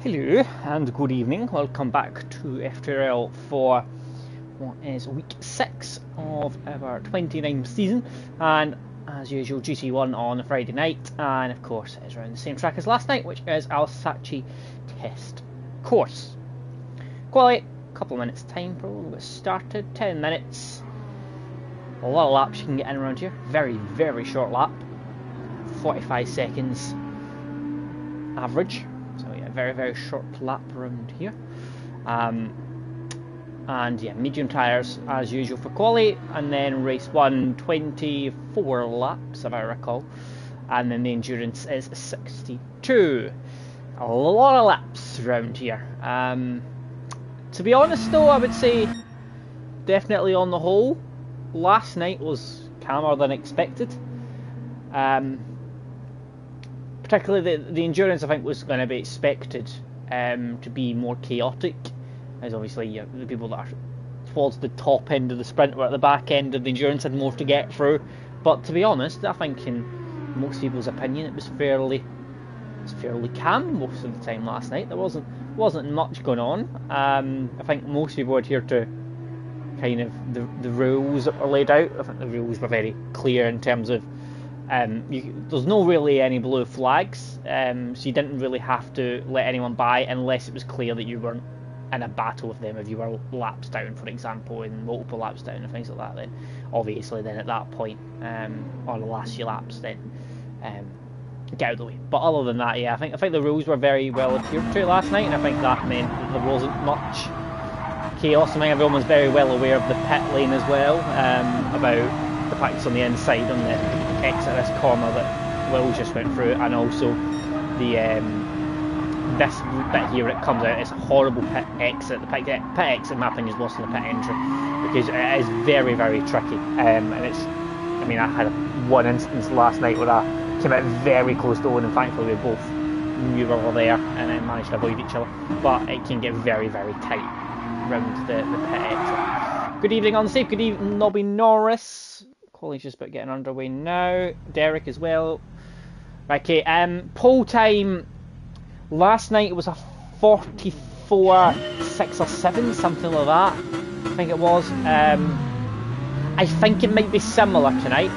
Hello and good evening, welcome back to FTRL for what is week 6 of our 29th season, and as usual GT1 on a Friday night, and of course it's around the same track as last night, which is Alsace test course. Quality, a couple of minutes time probably, we'll get started, 10 minutes, a lot of laps you can get in around here, very short lap, 45 seconds average. So yeah, very short lap around here, and yeah, medium tyres as usual for quali, and then race 1 24 laps if I recall, and then the endurance is 62. A lot of laps around here. To be honest though, I would say definitely on the whole last night was calmer than expected. Particularly the endurance I think was going to be expected to be more chaotic, as obviously the people that are towards the top end of the sprint were at the back end of the endurance had more to get through. But to be honest, I think in most people's opinion it was fairly calm most of the time last night. There wasn't much going on. I think most people adhere to kind of the rules that were laid out. I think the rules were very clear in terms of there's no really any blue flags, so you didn't really have to let anyone by unless it was clear that you weren't in a battle with them. If you were laps down, for example, in multiple laps down and things like that, then obviously then at that point, or the last few laps, then get out of the way. But other than that, yeah, I think the rules were very well adhered to last night, and I think that meant that there wasn't much chaos. I think everyone was very well aware of the pit lane as well, about the fact it's on the inside on the exit this corner that Will just went through, and also the this bit here it comes out, it's a horrible pit exit. The pit exit in my opinion is worse than the pit entry because it is very tricky, and it's, I mean, I had one instance last night where I came out very close to Owen, and thankfully we both knew we were there and then managed to avoid each other, but it can get very tight round the pit exit. Good evening on the safe, good evening Nobby Norris. Colin's just about getting underway now. Derek as well. Okay, pole time last night it was a 44.6 or 7, something like that. I think it was. I think it might be similar tonight.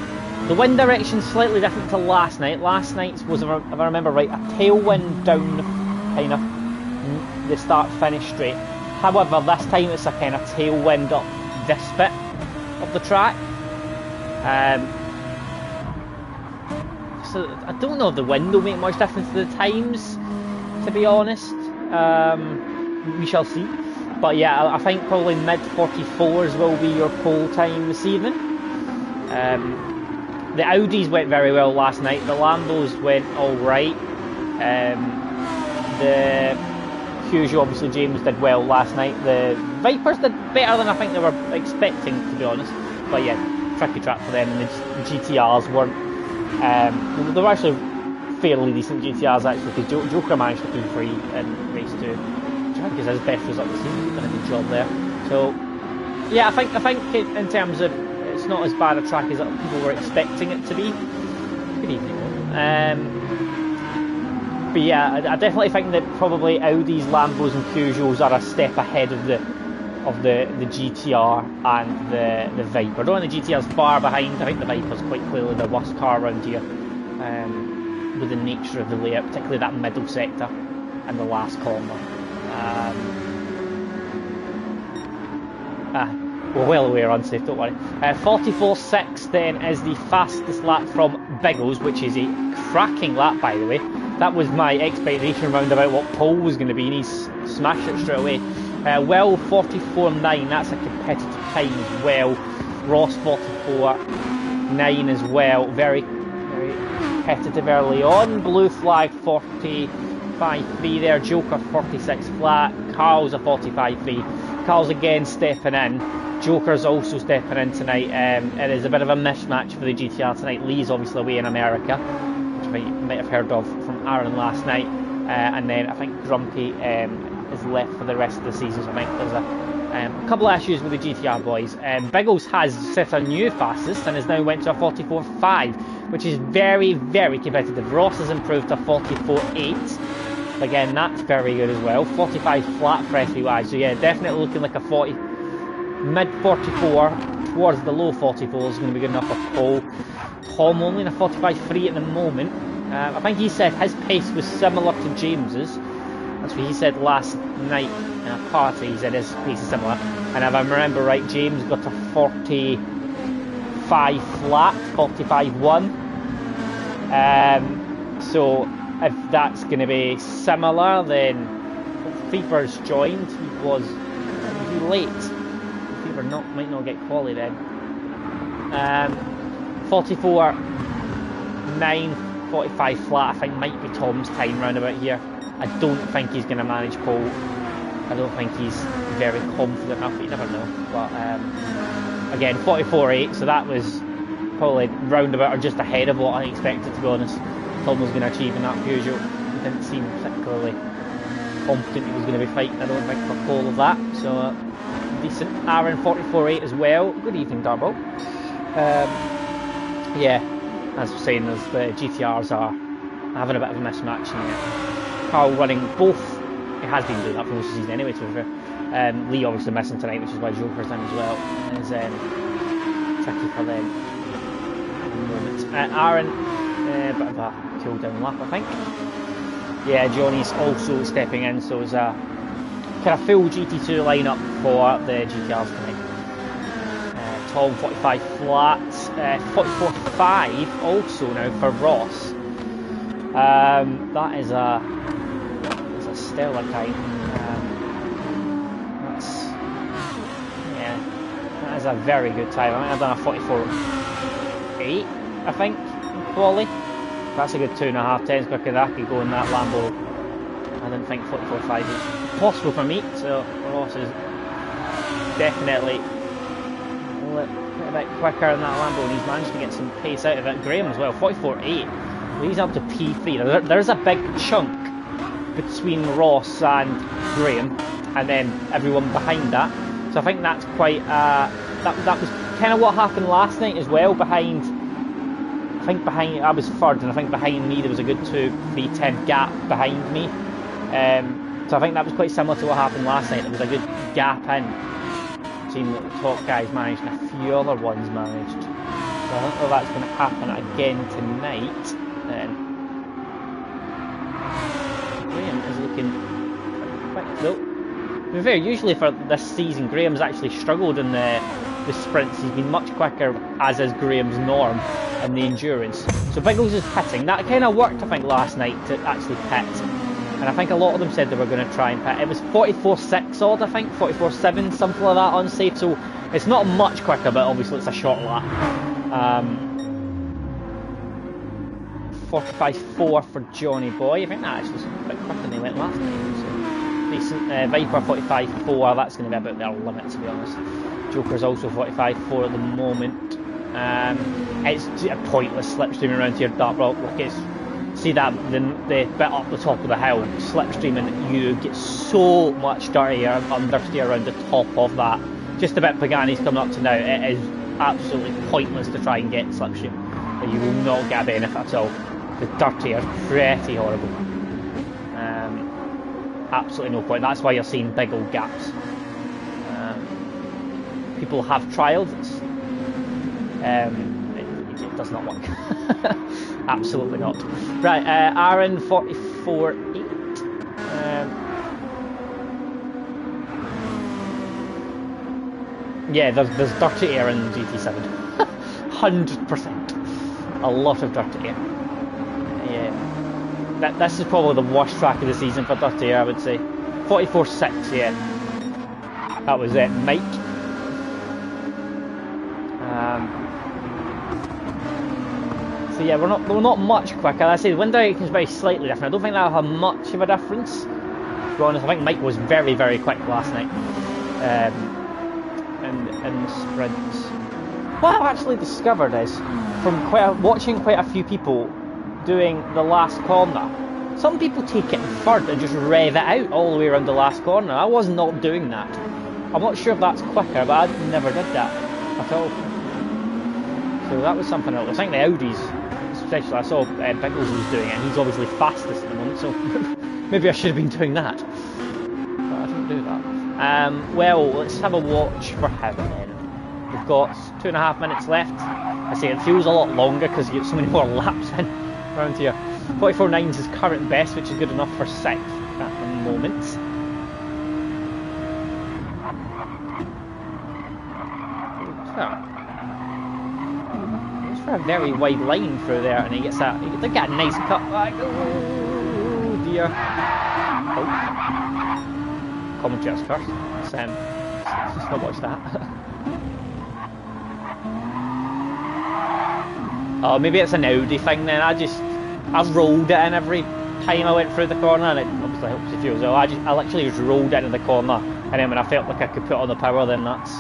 The wind direction slightly different to last night. Last night's was, if I remember right, a tailwind down kind of the start finish straight. However, this time it's a kind of tailwind up this bit of the track. So I don't know if the wind will make much difference to the times, to be honest. We shall see. But yeah, I think probably mid 44s will be your pole time this evening. The Audis went very well last night. The Lambos went alright. The Peugeot, obviously James did well last night. The Vipers did better than I think they were expecting, to be honest. But yeah, tricky track for them, and the GTRs weren't. They were actually fairly decent GTRs actually, because Joker managed to P3 in race 2, which I think is his best result this season. He's done a good job there. So yeah, I think in terms of, it's not as bad a track as people were expecting it to be. Good evening. But yeah, I definitely think that probably Audis, Lambos and Peugeots are a step ahead of the GTR and the Viper. Though the GTR's far behind, I think the Viper's quite clearly the worst car around here, with the nature of the layout, particularly that middle sector and the last corner. We're well aware unsafe, don't worry. 44.6 then is the fastest lap from Biggles, which is a cracking lap, by the way. That was my expectation round about what pole was going to be, and he's smashed it straight away. Well, 44.9, that's a competitive time as well. Ross 44.9 as well, very competitive early on. Blue flag 45.3 there, Joker 46 flat, Carl's a 45.3. Carl's again stepping in. Joker's also stepping in tonight. It is a bit of a mismatch for the GTR tonight. Lee's obviously away in America, which you might have heard of from Aaron last night, and then I think Grumpy is left for the rest of the season, so I think there's a couple of issues with the GTR boys. Biggles has set a new fastest and has now went to a 44.5, which is very competitive. Ross has improved to 44.8, Again, that's very good as well. 45 flat for FE-wide. So yeah, definitely looking like a 40, mid 44 towards the low 44 is going to be good enough for Paul. Tom only in a 45.3 at the moment. I think he said his pace was similar to James's. That's what he said last night in a party. He said his pace is similar. And if I remember right, James got a 45 flat, 45.1. So if that's going to be similar, then Fever's joined. He was late. Fever might not get quali then. 44.9, 45 flat, I think might be Tom's time round about here. I don't think he's going to manage Paul. I don't think he's very confident enough, but you never know. But again, 44.8, so that was probably roundabout or just ahead of what I expected, to be honest. Tom was going to achieve in that Peugeot. He didn't seem particularly confident he was going to be fighting, I don't think, for Paul of that. So decent. Aaron 44.8 as well. Good evening, Darbo. Yeah, as I was saying, the GTRs are having a bit of a mismatch here. Carl running both. It has been doing that for most of the season anyway, to be fair. Lee obviously missing tonight, which is why Joker's in as well. It's tricky for them at the moment. Aaron, bit of a cool down lap, I think. Yeah, Johnny's also stepping in, so it's a kind of full GT2 lineup for the GTRs tonight. Tom 45 flat, 44.5 also now for Ross. That is a stellar time. That is a very good time. I mean, I've done a 44.8, I think, in quali. That's a good 2.5 tenths quicker than I could go in that Lambo. I didn't think 44.5 was possible for me, so Ross is definitely a bit quicker in that Lambo, and he's managed to get some pace out of it. Graham as well, 44.8. He's up to P3. There's a big chunk between Ross and Graham, and then everyone behind that. So I think that's quite. That was kind of what happened last night as well. I was third, and I think behind me there was a good 2-3 tenth gap behind me. So I think that was quite similar to what happened last night. There was a good gap in. Seeing that the top guys managed, and a few other ones managed. So I don't know if that's going to happen again tonight. Then Graham is looking quite quick though. To be fair, usually for this season, Graham's actually struggled in the sprints. He's been much quicker, as is Graham's norm in the endurance. So Biggles is pitting. That kind of worked, I think, last night to actually pit. And I think a lot of them said they were going to try and pit. It was 44.6 odd, I think, 44.7, something like that on safe. So it's not much quicker, but obviously it's a short lap. 45.4 for Johnny Boy. I think that actually was a bit quicker than they went last time. So decent. Viper 45.4. That's going to be about their limit, to be honest. Joker's also 45.4 at the moment. It's a pointless slipstreaming around here, Dark Rock. Look, see that the bit up the top of the hill, slipstreaming, you get so much dirtier and understeer around the top of that. Just a bit Pagani's coming up to now. It is absolutely pointless to try and get slipstream. You will not get a benefit at all. The dirty are pretty horrible. Absolutely no point. That's why you're seeing big old gaps. People have trialled. It does not work. Absolutely not. Right, Aaron 44.8. Yeah, there's dirty air in GT7. 100%. A lot of dirty air. Yeah. This is probably the worst track of the season for dirty air, I would say. 44.6, yeah. That was it, Mike. So yeah, we're not much quicker. I say the wind direction is very slightly different. I don't think that'll have much of a difference. To be honest, I think Mike was very, very quick last night in the sprints. What I've actually discovered is, from watching quite a few people doing the last corner, some people take it in third and just rev it out all the way around the last corner. I was not doing that. I'm not sure if that's quicker, but I never did that at all. So that was something else. I think the Audis especially I saw Biggles was doing it, and he's obviously fastest at the moment, so maybe I should have been doing that. But I didn't do that. Well, let's have a watch for him then. We've got 2.5 minutes left. I say it feels a lot longer because you get so many more laps in around here. 44.9 is his current best, which is good enough for 6th at the moment. It's for a very wide line through there, and he gets that. He did get a nice cut back. Oh dear. Oh. Commentators first. Let's not watch that. Oh, maybe it's an Audi thing then. I rolled it in every time I went through the corner, and it obviously helps if you as well. I literally just rolled into the corner, and then when I felt like I could put on the power, then that's.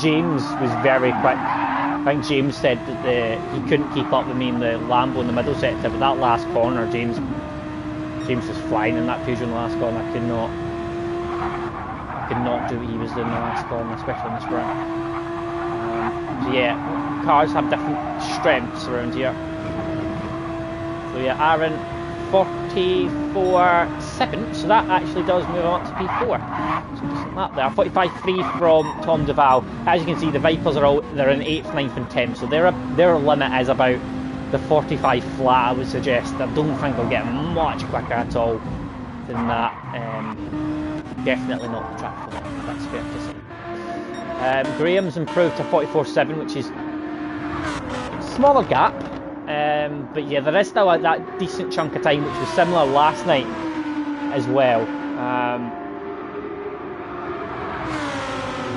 James was very quick. I think James said that he couldn't keep up with me in the Lambo in the middle sector, but that last corner, James was flying in that Peugeot in the last corner. I could not do what he was doing in the last corner, especially in the sprint. So yeah, cars have different strengths around here. So yeah, Aaron 44.7, so that actually does move on to P4. So just like that there. 45.3 from Tom Duval. As you can see, the Vipers they're in 8th, 9th and 10th, so their limit is about the 45 flat, I would suggest. I don't think they'll get much quicker at all than that. Definitely not the track for them, that's fair to say. Graham's improved to 44.7, which is a smaller gap, but yeah, there is still that decent chunk of time, which was similar last night as well.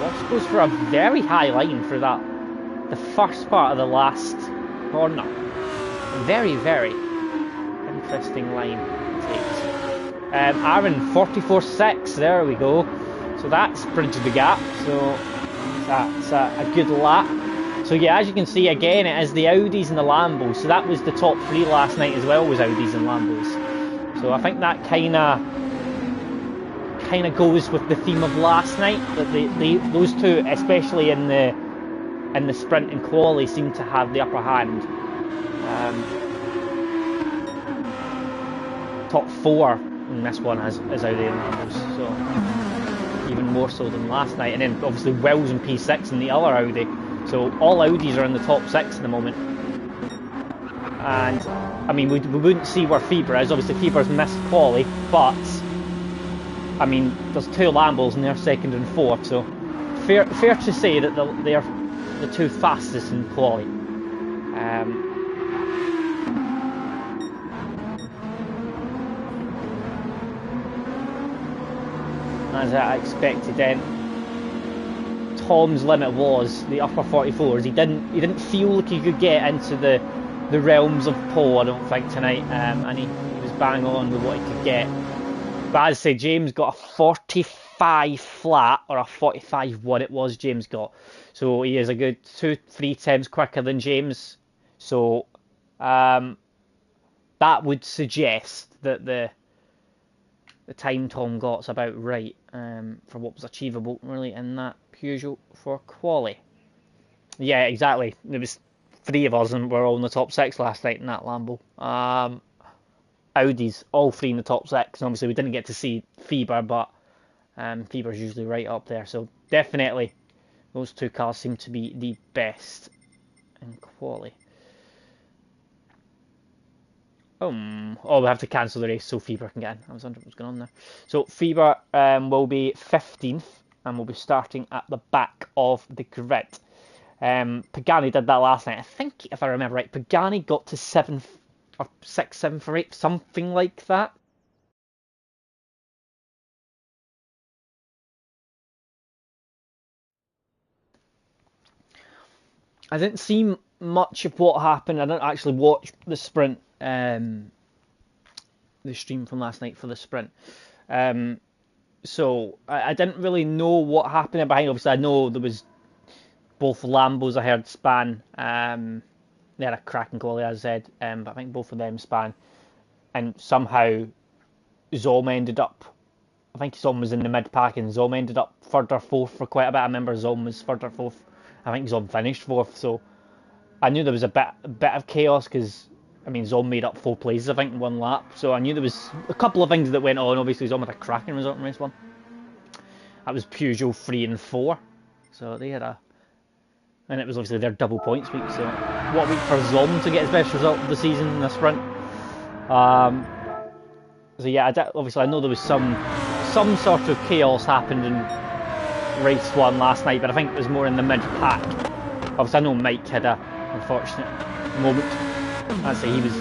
Ross goes for a very high line through the first part of the last corner. Very, very interesting line it takes. Aaron 44.6, there we go. So that's bridged the gap, so that's a good lap. So yeah, as you can see, again, it is the Audis and the Lambos. So that was the top 3 last night as well, was Audis and Lambos. So I think that kind of goes with the theme of last night, that those two, especially in the sprint and quali, seem to have the upper hand. Top 4 in this one is Audi and Lambos, so even more so than last night. And then obviously Wells and P6 and the other Audi. So all Audis are in the top 6 at the moment. And I mean, we wouldn't see where Fieber is. Obviously Fieber's missed quali, but I mean, there's 2 Lambos and they're 2nd and 4th, so fair to say that they're the 2 fastest in quali. As I expected then, Tom's limit was the upper 44s. He didn't feel like he could get into the realms of pole, I don't think, tonight, and he was bang on with what he could get. But as I say, James got a 45 flat, or a 45 what it was James got. So he is a good 2-3 times quicker than James. So that would suggest that the time Tom got's about right for what was achievable really in that Peugeot for quali. Yeah, exactly. There was 3 of us and we're all in the top 6 last night in that Lambo. Audis, all 3 in the top 6. And obviously we didn't get to see Fieber, but Fieber's usually right up there. So definitely those 2 cars seem to be the best in quali. Oh, we have to cancel the race so Fieber can get in. I was wondering what was going on there. So Fieber will be 15th and will be starting at the back of the grid. Pagani did that last night. I think, if I remember right, Pagani got to 7th or 6th, 7th or 8th, something like that. I didn't see much of what happened. I didn't actually watch the sprint, the stream from last night for the sprint. So I didn't really know what happened behind. Obviously, I know there was both Lambos I heard span. They had a cracking quality, as I said, but I think both of them span. And somehow Zom ended up, I think Zom was in the mid-pack and Zom ended up 3rd or 4th for quite a bit. I remember Zom was 3rd or 4th. I think Zom finished 4th, so I knew there was a bit of chaos because, I mean, Zom made up 4 places, I think, in 1 lap. So I knew there was a couple of things that went on. Obviously, Zom had a cracking result in race 1. That was Peugeot 3 and 4. So they had a... And it was obviously their double points week. So what a week for Zom to get his best result of the season in a sprint. So yeah, obviously I know there was some sort of chaos happened in race 1 last night, but I think it was more in the mid-pack. Obviously I know Mike had a unfortunate moment. I'd say he was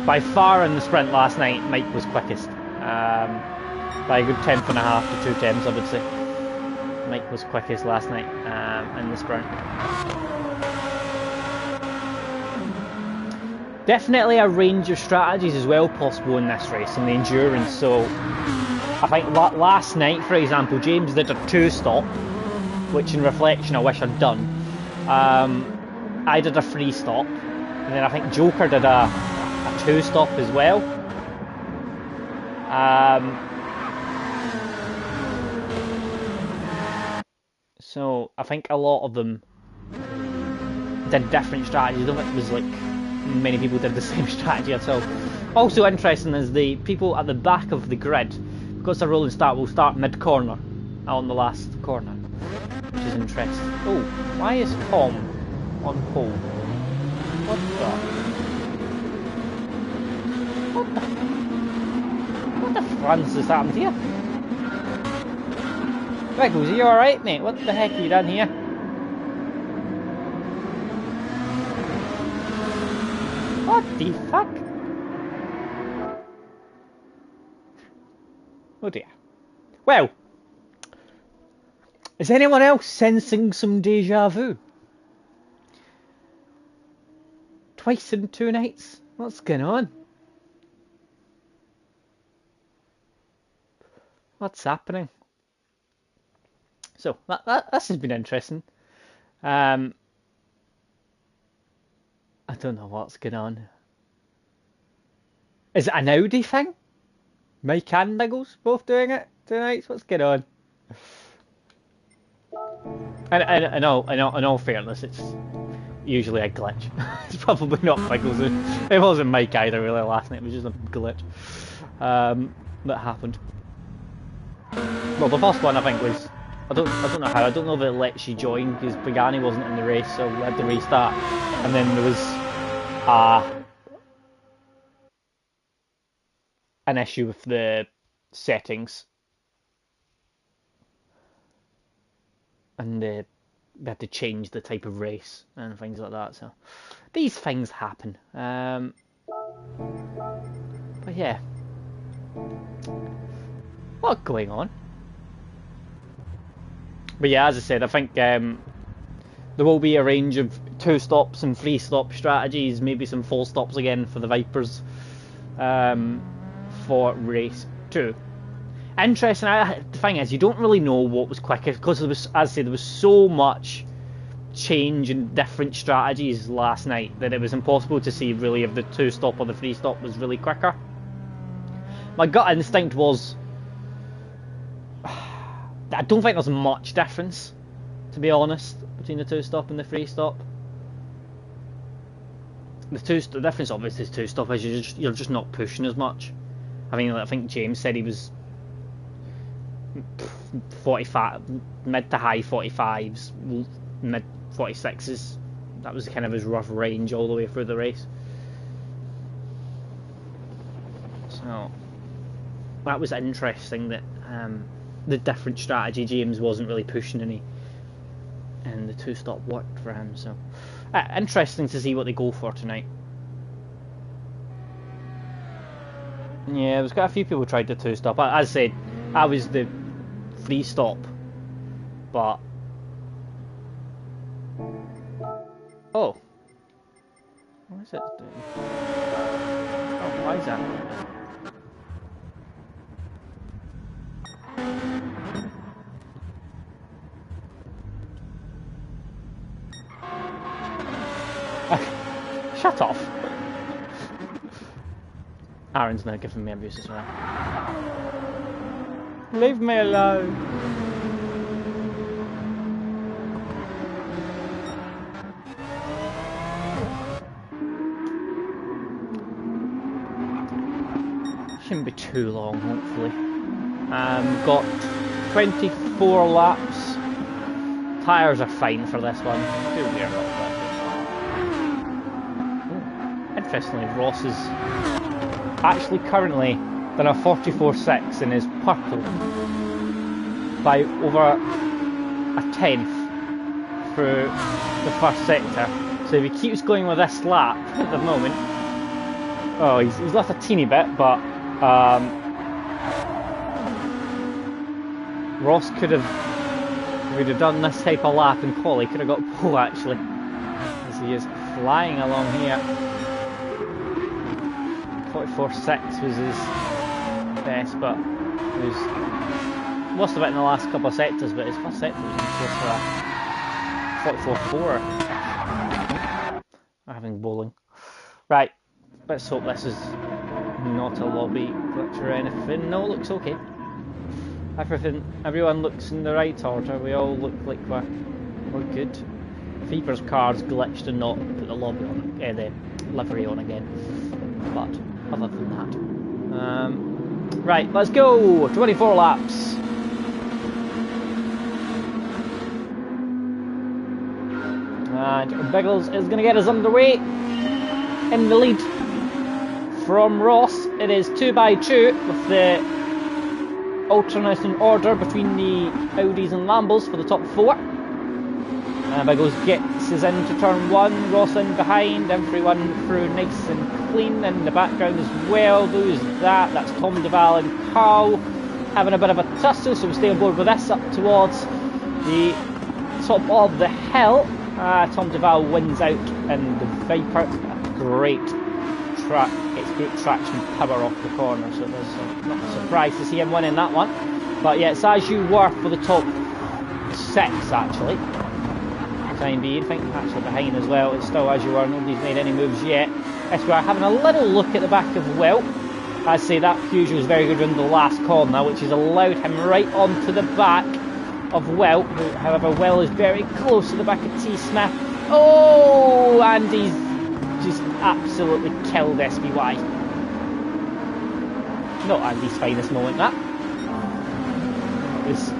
by far in the sprint last night. Mike was quickest by a good 10th and a half to 2 tenths, I would say. Mike was quickest last night in the sprint. Definitely a range of strategies as well possible in this race, in the endurance. So I think last night, for example, James did a 2-stop, which in reflection I wish I'd done. I did a 3-stop, and then I think Joker did a 2-stop as well. So I think a lot of them did different strategies. I don't think it was like many people did the same strategy at all. Also interesting is the people at the back of the grid, because it's a rolling start, will start mid-corner on the last corner, which is interesting. Oh, why is Tom on pole? What the Francis has happened here? Wiggles, are you alright, mate? What the heck have you done here? What the fuck? Oh dear. Well, is anyone else sensing some deja vu? Twice in 2 nights? What's going on? What's happening? So, this has been interesting. I don't know what's going on. Is it an Audi thing? Mike and Biggles both doing it tonight? What's going on? And in all fairness, it's usually a glitch. It's probably not Biggles. It wasn't Mike either really last night. It was just a glitch that happened. Well, the first one I think was... I don't know how. I don't know if it lets you join because Pagani wasn't in the race, so we had to restart. And then there was an issue with the settings, and we had to change the type of race and things like that. So these things happen. But yeah, what's going on? But yeah, as I said, I think there will be a range of 2-stops and 3-stop strategies, maybe some 4-stops again for the Vipers for race 2. Interesting, the thing is, you don't really know what was quicker, because there was, as I said, there was so much change and different strategies last night that it was impossible to see really if the 2-stop or the 3-stop was really quicker. My gut instinct was... I don't think there's much difference, to be honest, between the 2-stop and the 3-stop. The difference obviously is 2-stop is you're just not pushing as much. I mean, I think James said he was 45, mid to high 45s, mid 46s. That was kind of his rough range all the way through the race. So that was interesting that the different strategy, James wasn't really pushing any, and the 2-stop worked for him. So interesting to see what they go for tonight. Yeah, there's quite a few people tried the 2-stop. As I said, I was the 3-stop, but oh, what is it doing? Oh, why is that? Shut off. Aaron's now giving me abuse as well. Leave me alone. shouldn't be too long, hopefully. Got 24 laps. Tyres are fine for this one. Too weird, interestingly, Ross is actually currently done a 44.6 and is purple by over a tenth through the first sector. So if he keeps going with this lap at the moment, oh, he's lost a teeny bit, but Ross could have, if he'd have done this type of lap in quali, could have got pole actually, as he is flying along here. 44.6 was his best, but he was lost a bit in the last couple of sectors, but his first sector was close for a 44.4. I'm having bowling. Right, let's hope this is not a lobby glitch or anything. No, it looks okay. Everyone looks in the right order. We all look like we're good. Feeper's car's glitched and not put the lobby on, the livery on again. But other than that, right, let's go. 24 laps. And Biggles is going to get us underway in the lead from Ross. It is 2 by 2 with the alternating order between the Audis and Lambos for the top 4. Biggles gets us into turn 1, Ross in behind, everyone through nice and clean in the background as well. Who's that? That's Tom Duval and Carl having a bit of a tussle, so we stay on board with this up towards the top of the hill. Tom Duval wins out in the Viper. Great track, it's great traction power off the corner, so there's not a surprise to see him winning that one. But yeah, it's as you were for the top 6 actually. Time being, I think actually behind as well, it's still as you were, nobody's made any moves yet. Yes, we're having a little look at the back of Wilt. I'd say that Peugeot was very good in the last corner, which has allowed him right onto the back of Wilt, who, however, Will is very close to the back of T. Smith. Oh, and he's just absolutely killed SBY. Not Andy's finest moment, that. It was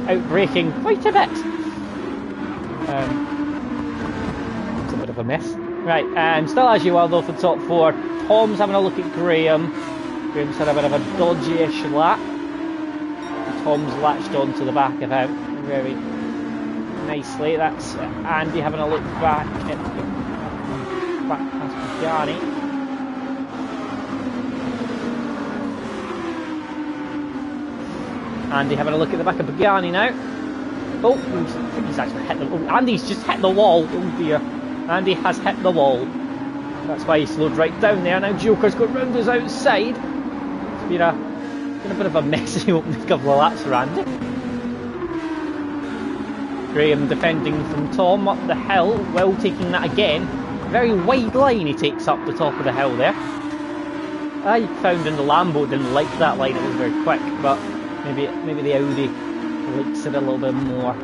outbraking quite a bit. It's a bit of a mess. Right, still as you are though for the top 4. Tom's having a look at Graham. Graham's had a bit of a dodgy-ish lap. Tom's latched onto the back of him very nicely. That's Andy having a look back at past Pagani. Andy having a look at the back of Pagani now. Oh, he's actually hit the... Oh, Andy's just hit the wall. Oh dear. Andy has hit the wall. That's why he slowed right down there. Now Joker's got round his outside. It's been a bit of a messy opening couple of laps for Andy. Graham defending from Tom up the hill. Will taking that again. Very wide line he takes up the top of the hill there. I found in the Lambo didn't like that line. It was very quick, but maybe the Audi likes it a little bit more.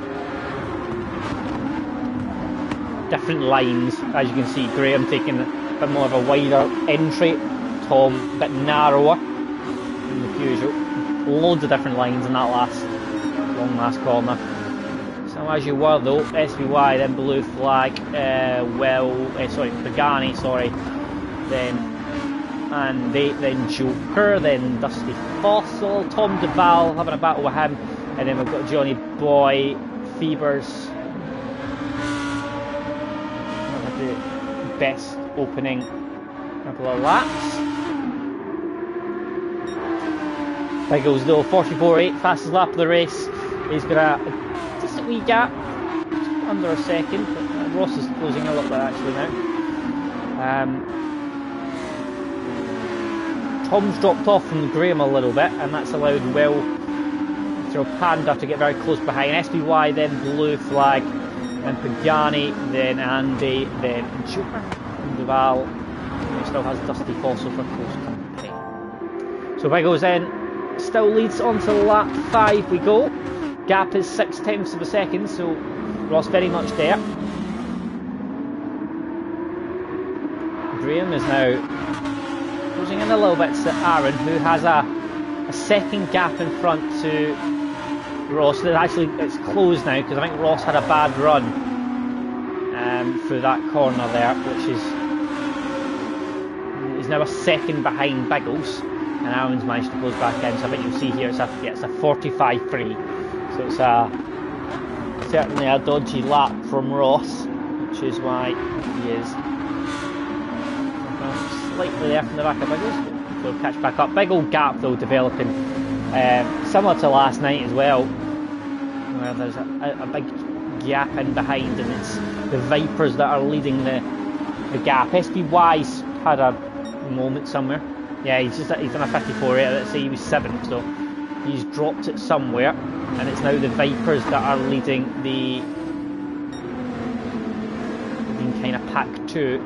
Different lines, as you can see. Graham taking a bit more of a wider entry, Tom a bit narrower in the Peugeot. Loads of different lines in that last corner. So as you were though, SBY, then blue flag, Pagani, then Andy, then Joker, then Dusty Fossil, Tom Duval having a battle with him. And then we've got Johnny Boy, Phoebers. The best opening couple of laps. Biggles though, 44.8, fastest lap of the race. He's got a decent wee gap, under a second. But Ross is closing a little bit actually now. Tom's dropped off from Graham a little bit, and that's allowed Will through Panda to get very close behind. SBY, then blue flag, then Pagani, then Andy, then Joker, and Duval. He still has Dusty Fossil for close company. So Biggles then still leads on to lap 5 we go. Gap is 0.6 of a second, so Ross very much there. Graham is now closing in a little bit to Aaron, who has a second gap in front to Ross. It's closed now because I think Ross had a bad run through that corner there, which is he's now a second behind Biggles, and Aaron's managed to close back in. So I think you'll see here it's a 45.3. So it's certainly a dodgy lap from Ross, which is why he is slightly there from the back of Biggles. We'll catch back up. Big old gap though developing, similar to last night as well, where there's a big gap in behind, and it's the Vipers that are leading the gap. SPY's had a moment somewhere. Yeah, he's done a 54.8. Let's say he was 7th, so he's dropped it somewhere, and it's now the Vipers that are leading the kind of pack 2.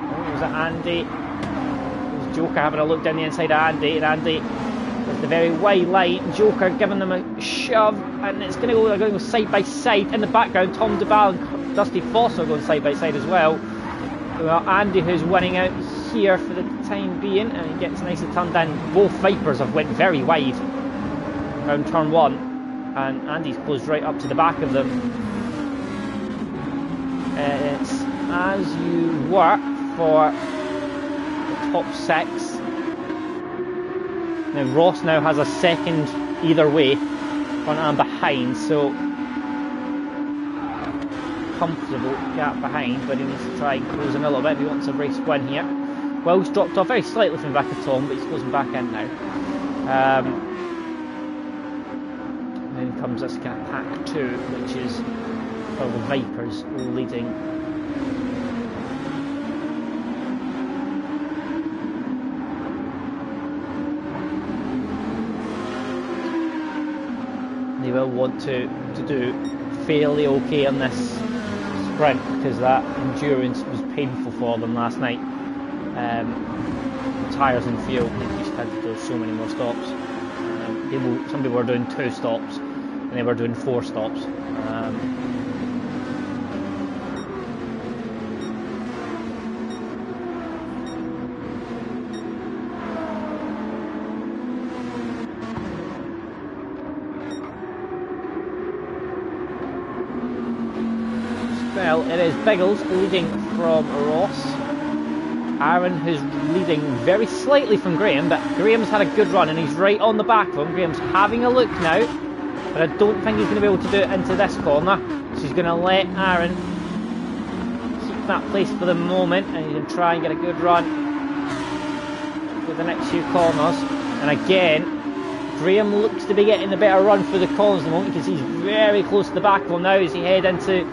Oh, was it Andy? It was Joker having a look down the inside of Andy, and Andy with the very wide line. Joker giving them a shove, and it's going to go side by side. In the background, Tom DeBal and Dusty Foster going side by side as well. Well, Andy, who's winning out here for the time being, and he gets nicely turned in. Both Vipers have went very wide around turn 1, and Andy's closed right up to the back of them. It's as you were for the top 6. Now Ross now has a second either way, front and behind, so comfortable gap behind, but he needs to try and close in a little bit if he wants a race win here. Will's dropped off very slightly from the back of Tom, but he's closing back in now. Then comes this gap pack 2, which is for the Vipers leading. They will want to do fairly okay on this sprint because that endurance was painful for them last night. Tyres and fuel, they just had to do so many more stops. Some people were doing 2 stops and they were doing 4 stops. Well, it is Biggles leading from Ross. Aaron, who's leading very slightly from Graham, but Graham's had a good run and he's right on the back of him. Graham's having a look now, but I don't think he's going to be able to do it into this corner. So he's going to let Aaron keep that place for the moment, and he's going to try and get a good run with the next few corners. And again, Graham looks to be getting the better run through the corners at the moment because he's very close to the back of him now as he head into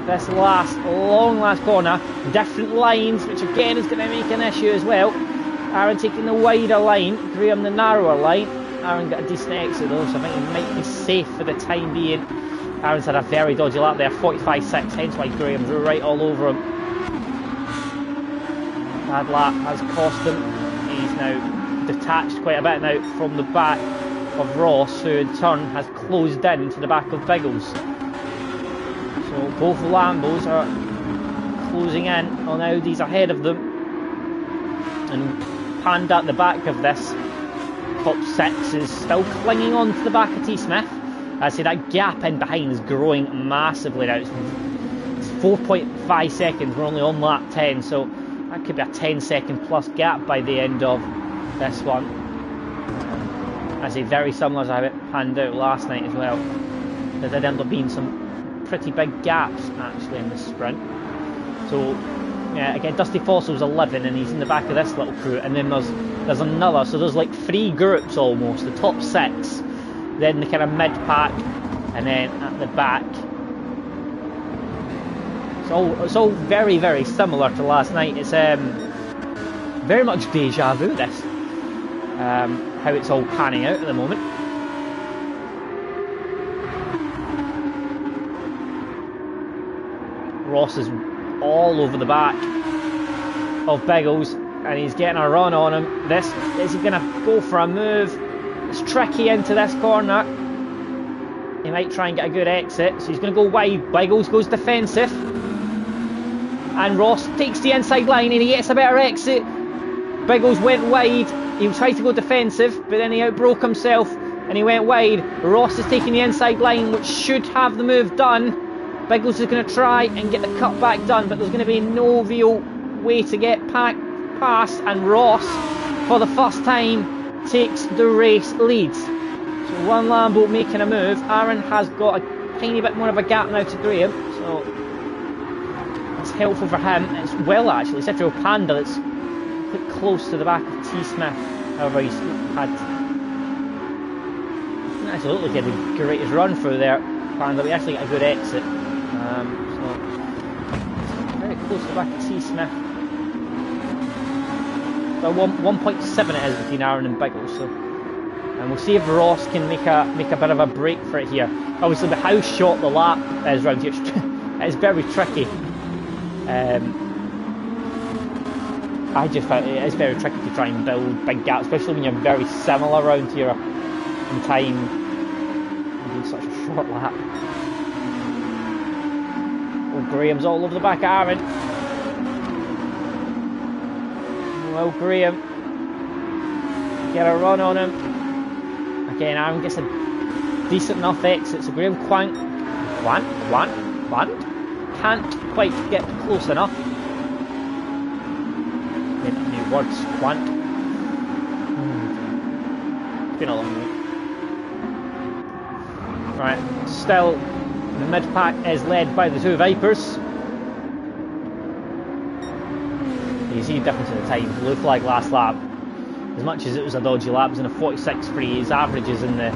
this long last corner. Different lines, which again is going to make an issue as well. Aaron taking the wider line, Graham the narrower line. Aaron got a decent exit though, so I think he might be safe for the time being. Aaron's had a very dodgy lap there, 45.6, hence why Graham's right all over him. Bad lap has cost him. He's now detached quite a bit now from the back of Ross, who in turn has closed in to the back of Biggles. So both Lambos are closing in on Audi's ahead of them, and Panda at the back of this top 6 is still clinging on to the back of T Smith. I say that gap in behind is growing massively now. It's 4.5 seconds, we're only on lap 10, so that could be a 10-second plus gap by the end of this one. I say very similar to how it panned out last night as well. There did end up being some pretty big gaps actually in the sprint. So yeah, again, Dusty Fossil's 11 and he's in the back of this little crew, and then there's another, so there's like 3 groups almost, the top 6, then the kind of mid-pack, and then at the back. It's all very, very similar to last night. It's very much deja vu, this, how it's all panning out at the moment. Ross is all over the back of Biggles and he's getting a run on him. Is he going to go for a move? It's tricky into this corner. He might try and get a good exit, so he's going to go wide. Biggles goes defensive, and Ross takes the inside line and he gets a better exit. Biggles went wide. He tried to go defensive, but then he outbroke himself and he went wide. Ross is taking the inside line, which should have the move done. Biggles is going to try and get the cutback done, but there's going to be no real way to get past, and Ross, for the first time, takes the race lead. So one Lambo making a move. Aaron has got a tiny bit more of a gap now to Graham, so it's helpful for him. It's well actually, Citroën Panda that's quite close to the back of T Smith. However, he's had actually looked like he had the greatest run through there, Panda, but he actually got a good exit. So very close to the back of T Smith. So 1.7 it is between Aaron and Biggles. So, and we'll see if Ross can make a bit of a break for it here. Obviously, the how short the lap is round here, it's very tricky. I just find it is very tricky to try and build big gaps, especially when you're very similar around here in time. In such a short lap. Oh, Graham's all over the back of Aaron. Well, Graham, get a run on him. Again, Aaron gets a decent enough exit, so Graham can't quite get close enough. New words, quant. It's been a long week. Right, still the mid pack is led by the two Vipers. You see the difference in the time. Blue flag last lap, as much as it was a dodgy lap, was in a 46.3. His averages in the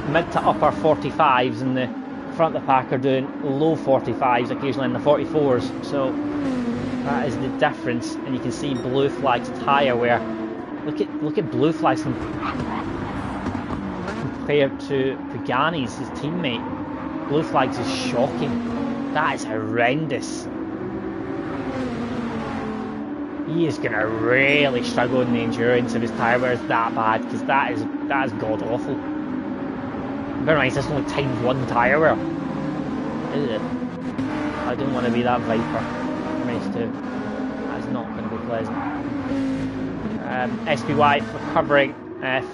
mid to upper 45s, and the front of the pack are doing low 45s, occasionally in the 44s. So that is the difference, and you can see blue flag's tyre wear. Look at blue flag's compared to Pagani's, his teammate. Blue flag's is shocking. That is horrendous. He is going to really struggle in the endurance if his tyre wear is that bad, because that is god awful. Bear in mind, this only ×1 tyre wear. Is it? I don't want to be that Viper in race 2. That's not going to be pleasant. SPY recovering.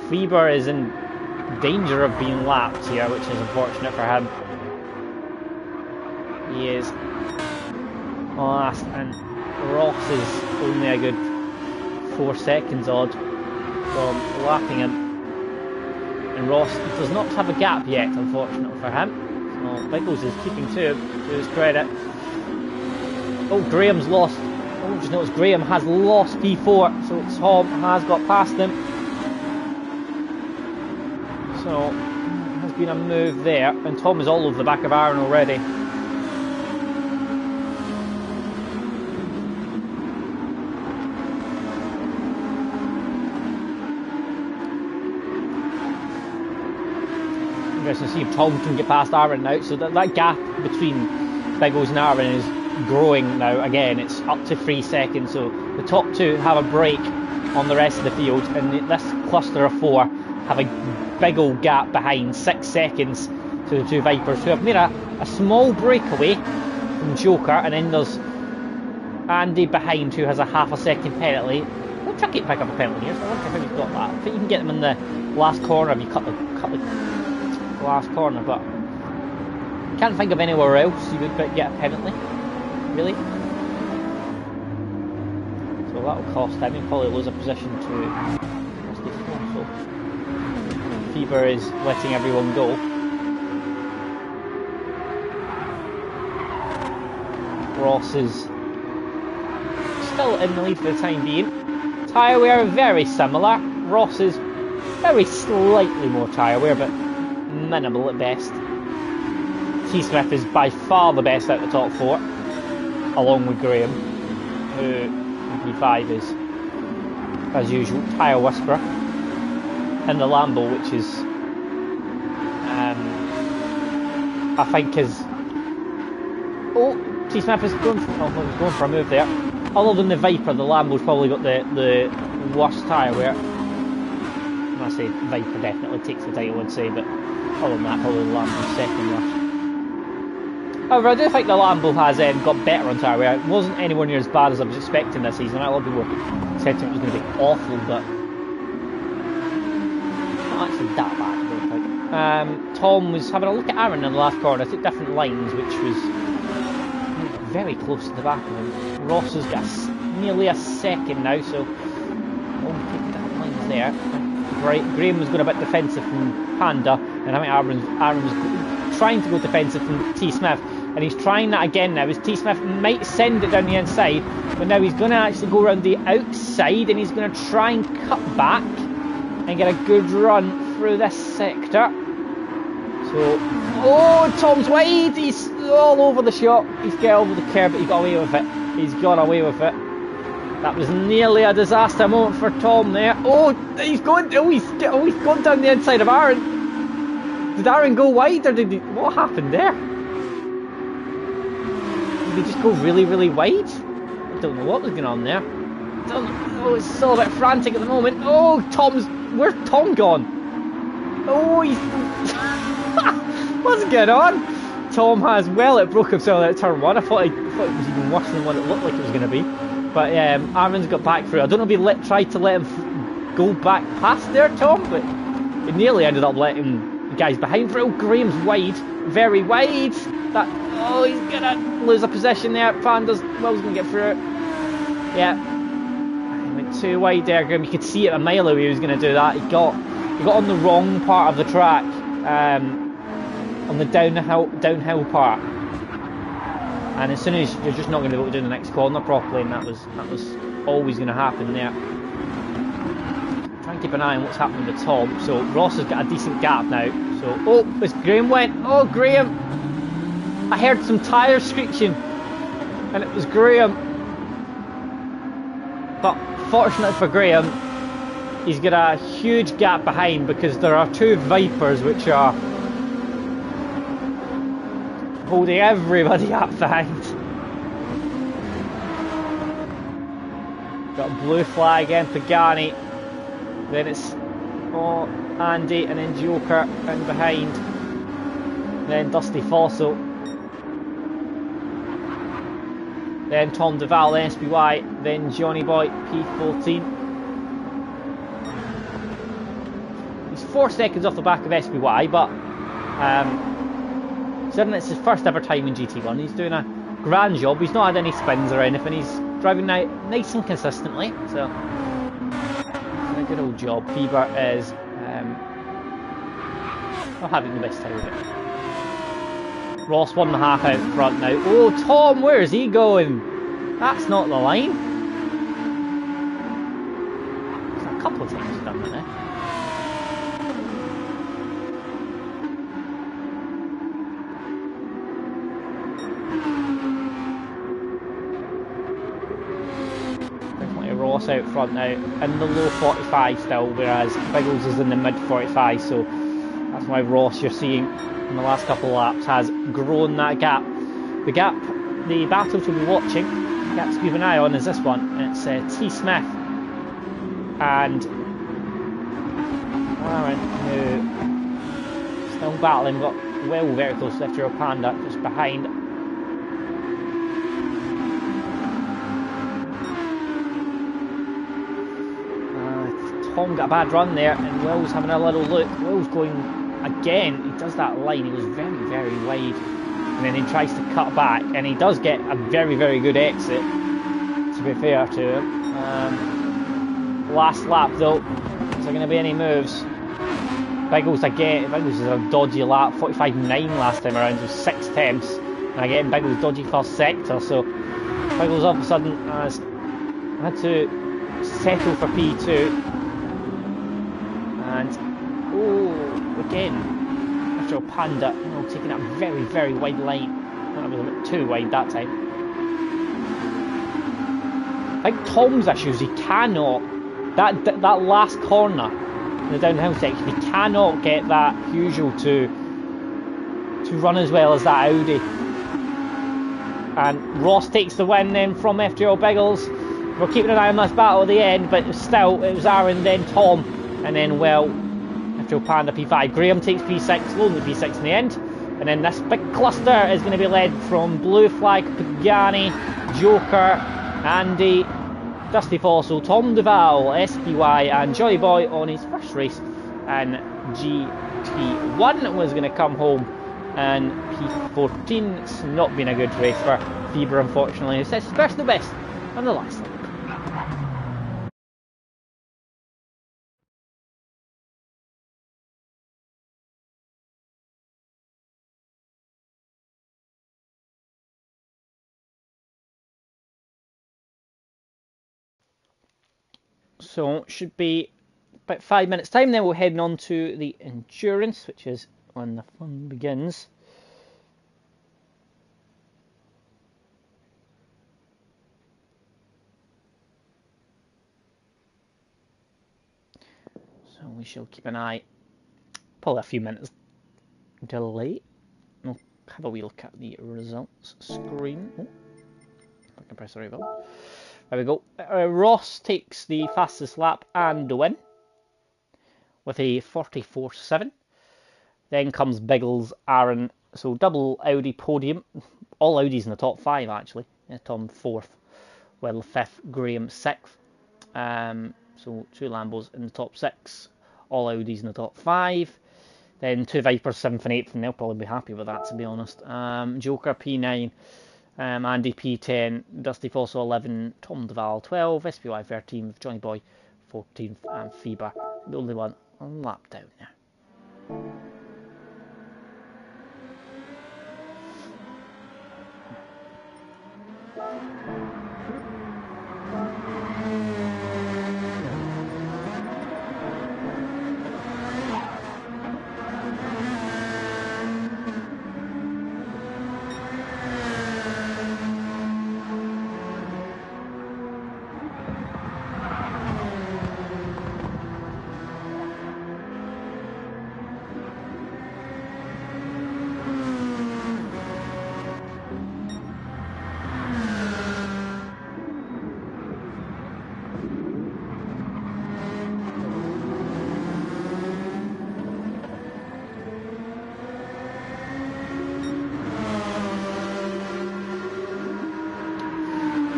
Freber is in danger of being lapped here, which is unfortunate for him. He is last, and Ross is only a good 4 seconds odd from lapping him, and Ross does not have a gap yet, unfortunately for him. So Biggles is keeping to him, to his credit. Oh, Graham's lost. Oh, just noticed Graham has lost P4, so Tom has got past him. So there has been a move there, and Tom is all over the back of Aaron already. Interesting to see if Tom can get past Aaron now. So that gap between Biggles and Aaron is growing now. Again, it's up to 3 seconds. So the top two have a break on the rest of the field, and this cluster of 4 have a big old gap behind, 6 seconds to the two Vipers, who have made a small breakaway from Joker, and then there's Andy behind, who has a ½ a second penalty. We'll try to pick up a penalty here, so I wonder how you've got that. I think you can get them in the last corner if you cut the last corner, but can't think of anywhere else you would get a penalty, really. So that'll cost him. He'll probably lose a position to so Fever is letting everyone go. Ross is still in the lead for the time being. Tyre wear very similar. Ross is very slightly more tyre wear, but minimal at best. T Smith is by far the best out of the top 4, along with Graham, who P5 is, as usual, tyre whisperer. And the Lambo, which is, I think is... Oh, T Smith is going for a move there. Other than the Viper, the Lambo's probably got the worst tyre wear. When I say Viper definitely takes the title, I'd say, but other than that, probably the Lambo's second worst. However, I do think the Lambo has got better on tyre wear. It wasn't anywhere near as bad as I was expecting this season. A lot of people said it was going to be awful, but not actually that bad, I don't think. Tom was having a look at Aaron in the last corner. I took different lines, which was very close to the back of him. Ross has got nearly a second now, so Tom took different lines there. Graham was going a bit defensive from Panda, and I think Aaron was trying to go defensive from T. Smith, and he's trying that again now, as T. Smith might send it down the inside, but now he's going to actually go around the outside, and he's going to try and cut back and get a good run through this sector. So, oh, Tom's wide, he's all over the shot, he's got over the curb, but he got away with it, he's got away with it. That was nearly a disaster moment for Tom there. Oh, he's gone down the inside of Aaron. Did Aaron go wide, or what happened there? Did he just go really, really wide? I don't know what was going on there. It's still a bit frantic at the moment. Oh, where's Tom gone? Oh, he's what's going on? Tom has broke himself out of turn 1. I thought it was even worse than what it looked like it was going to be. But Aaron's got back through. I don't know if he tried to let him go back past there, Tom, but he nearly ended up letting the guys behind through. Oh, Graham's wide, very wide. He's gonna lose a position there. Panda's Will's gonna get through it. Yeah, he went too wide there, Graham. You could see it a mile away he was gonna do that. He got on the wrong part of the track, on the downhill part. And as soon as you're just not going to be able to do the next corner properly, and that was always going to happen there. Try and keep an eye on what's happening with Tom. So Ross has got a decent gap now. So as Graham went, Graham! I heard some tyres screeching, and it was Graham. But fortunately for Graham, he's got a huge gap behind, because there are two Vipers which are holding everybody up behind. Got a blue flag again for Pagani. Then it's Andy, and then Joker in behind. Then Dusty Fossil. Then Tom Duval, then SPY. Then Johnny Boy, P14. He's 4 seconds off the back of SPY, but it's his first ever time in GT1. He's doing a grand job. He's not had any spins or anything. He's driving now nice and consistently. So, a good old job. Bieber is not having the best time of it. Ross 1.5 out front now. Oh, Tom, where is he going? That's not the line. It's a couple of times he's done that now. Ross out front now in the low 45 still, whereas Biggles is in the mid 45, so that's why Ross, you're seeing in the last couple of laps, has grown that gap. The battle to be watching, the gap to keep an eye on, is this one. It's T. Smith and Aaron, who still battling, got very close to FTRL Panda just behind. Tom got a bad run there, and Will's having a little look. Will's going again. He does that line. He goes very wide, and then he tries to cut back, and he does get a very good exit, to be fair to him. Last lap though, is there going to be any moves? Biggles is a dodgy lap, 45.9 last time around, so 6 attempts, and again Biggles dodgy first sector, so Biggles all of a sudden has had to settle for P2. And again, after a Panda, taking that very wide line. That was a bit too wide that time. I think Tom's issues, he cannot, that last corner in the downhill section, he cannot get that Peugeot to run as well as that Audi. And Ross takes the win then from FTRL Biggles. We're keeping an eye on this battle at the end, but still, it was Aaron, then Tom, and then, FTRL Panda P5. Graham takes P6, lonely P6 in the end. And then this big cluster is going to be led from Blue Flag, Pagani, Joker, Andy, Dusty Fossil, Tom Duval, SPY and Johnny Boy on his first race. And GT1 was going to come home. And P14, it's not been a good race for Fieber, unfortunately. It's his personal best on the last lap. So it should be about 5 minutes time, then we're heading on to the endurance, which is when the fun begins. So we shall keep an eye, probably a few minutes delay. We'll have a wee look at the results screen. Oh, I can press the right button. There we go. Ross takes the fastest lap and the win with a 44.7. Then comes Biggles, Aaron, so double Audi podium. All Audis in the top 5 actually. Tom 4th, well 5th, Graham 6th. So 2 Lambos in the top 6, all Audis in the top 5. Then 2 Vipers 7th and 8th, and they'll probably be happy with that, to be honest. Joker P9. Andy P10, Dusty Fossil 11, Tom Duval 12, SPY 13, Johnny Boy 14th, and Fieber the only one on lap down now.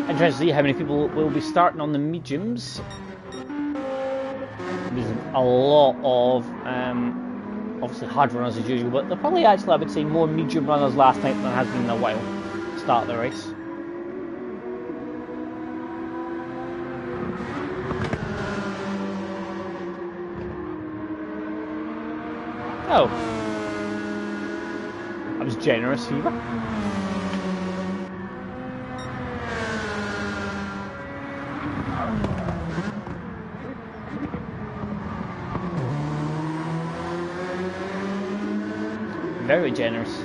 Interested to see how many people will be starting on the mediums. There's a lot of obviously hard runners as usual, but there are probably actually, I would say, more medium runners last night than there has been in a while to start the race. Oh, that was generous, Fever. Very generous.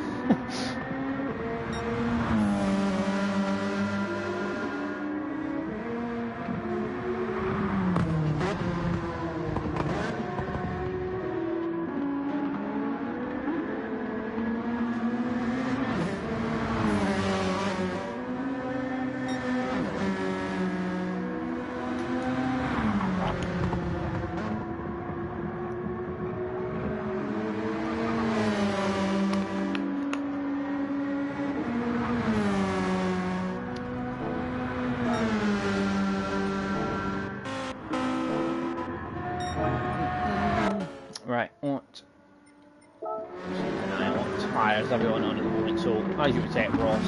Right, what tyres everyone on at the moment? So, as you would say, Ross,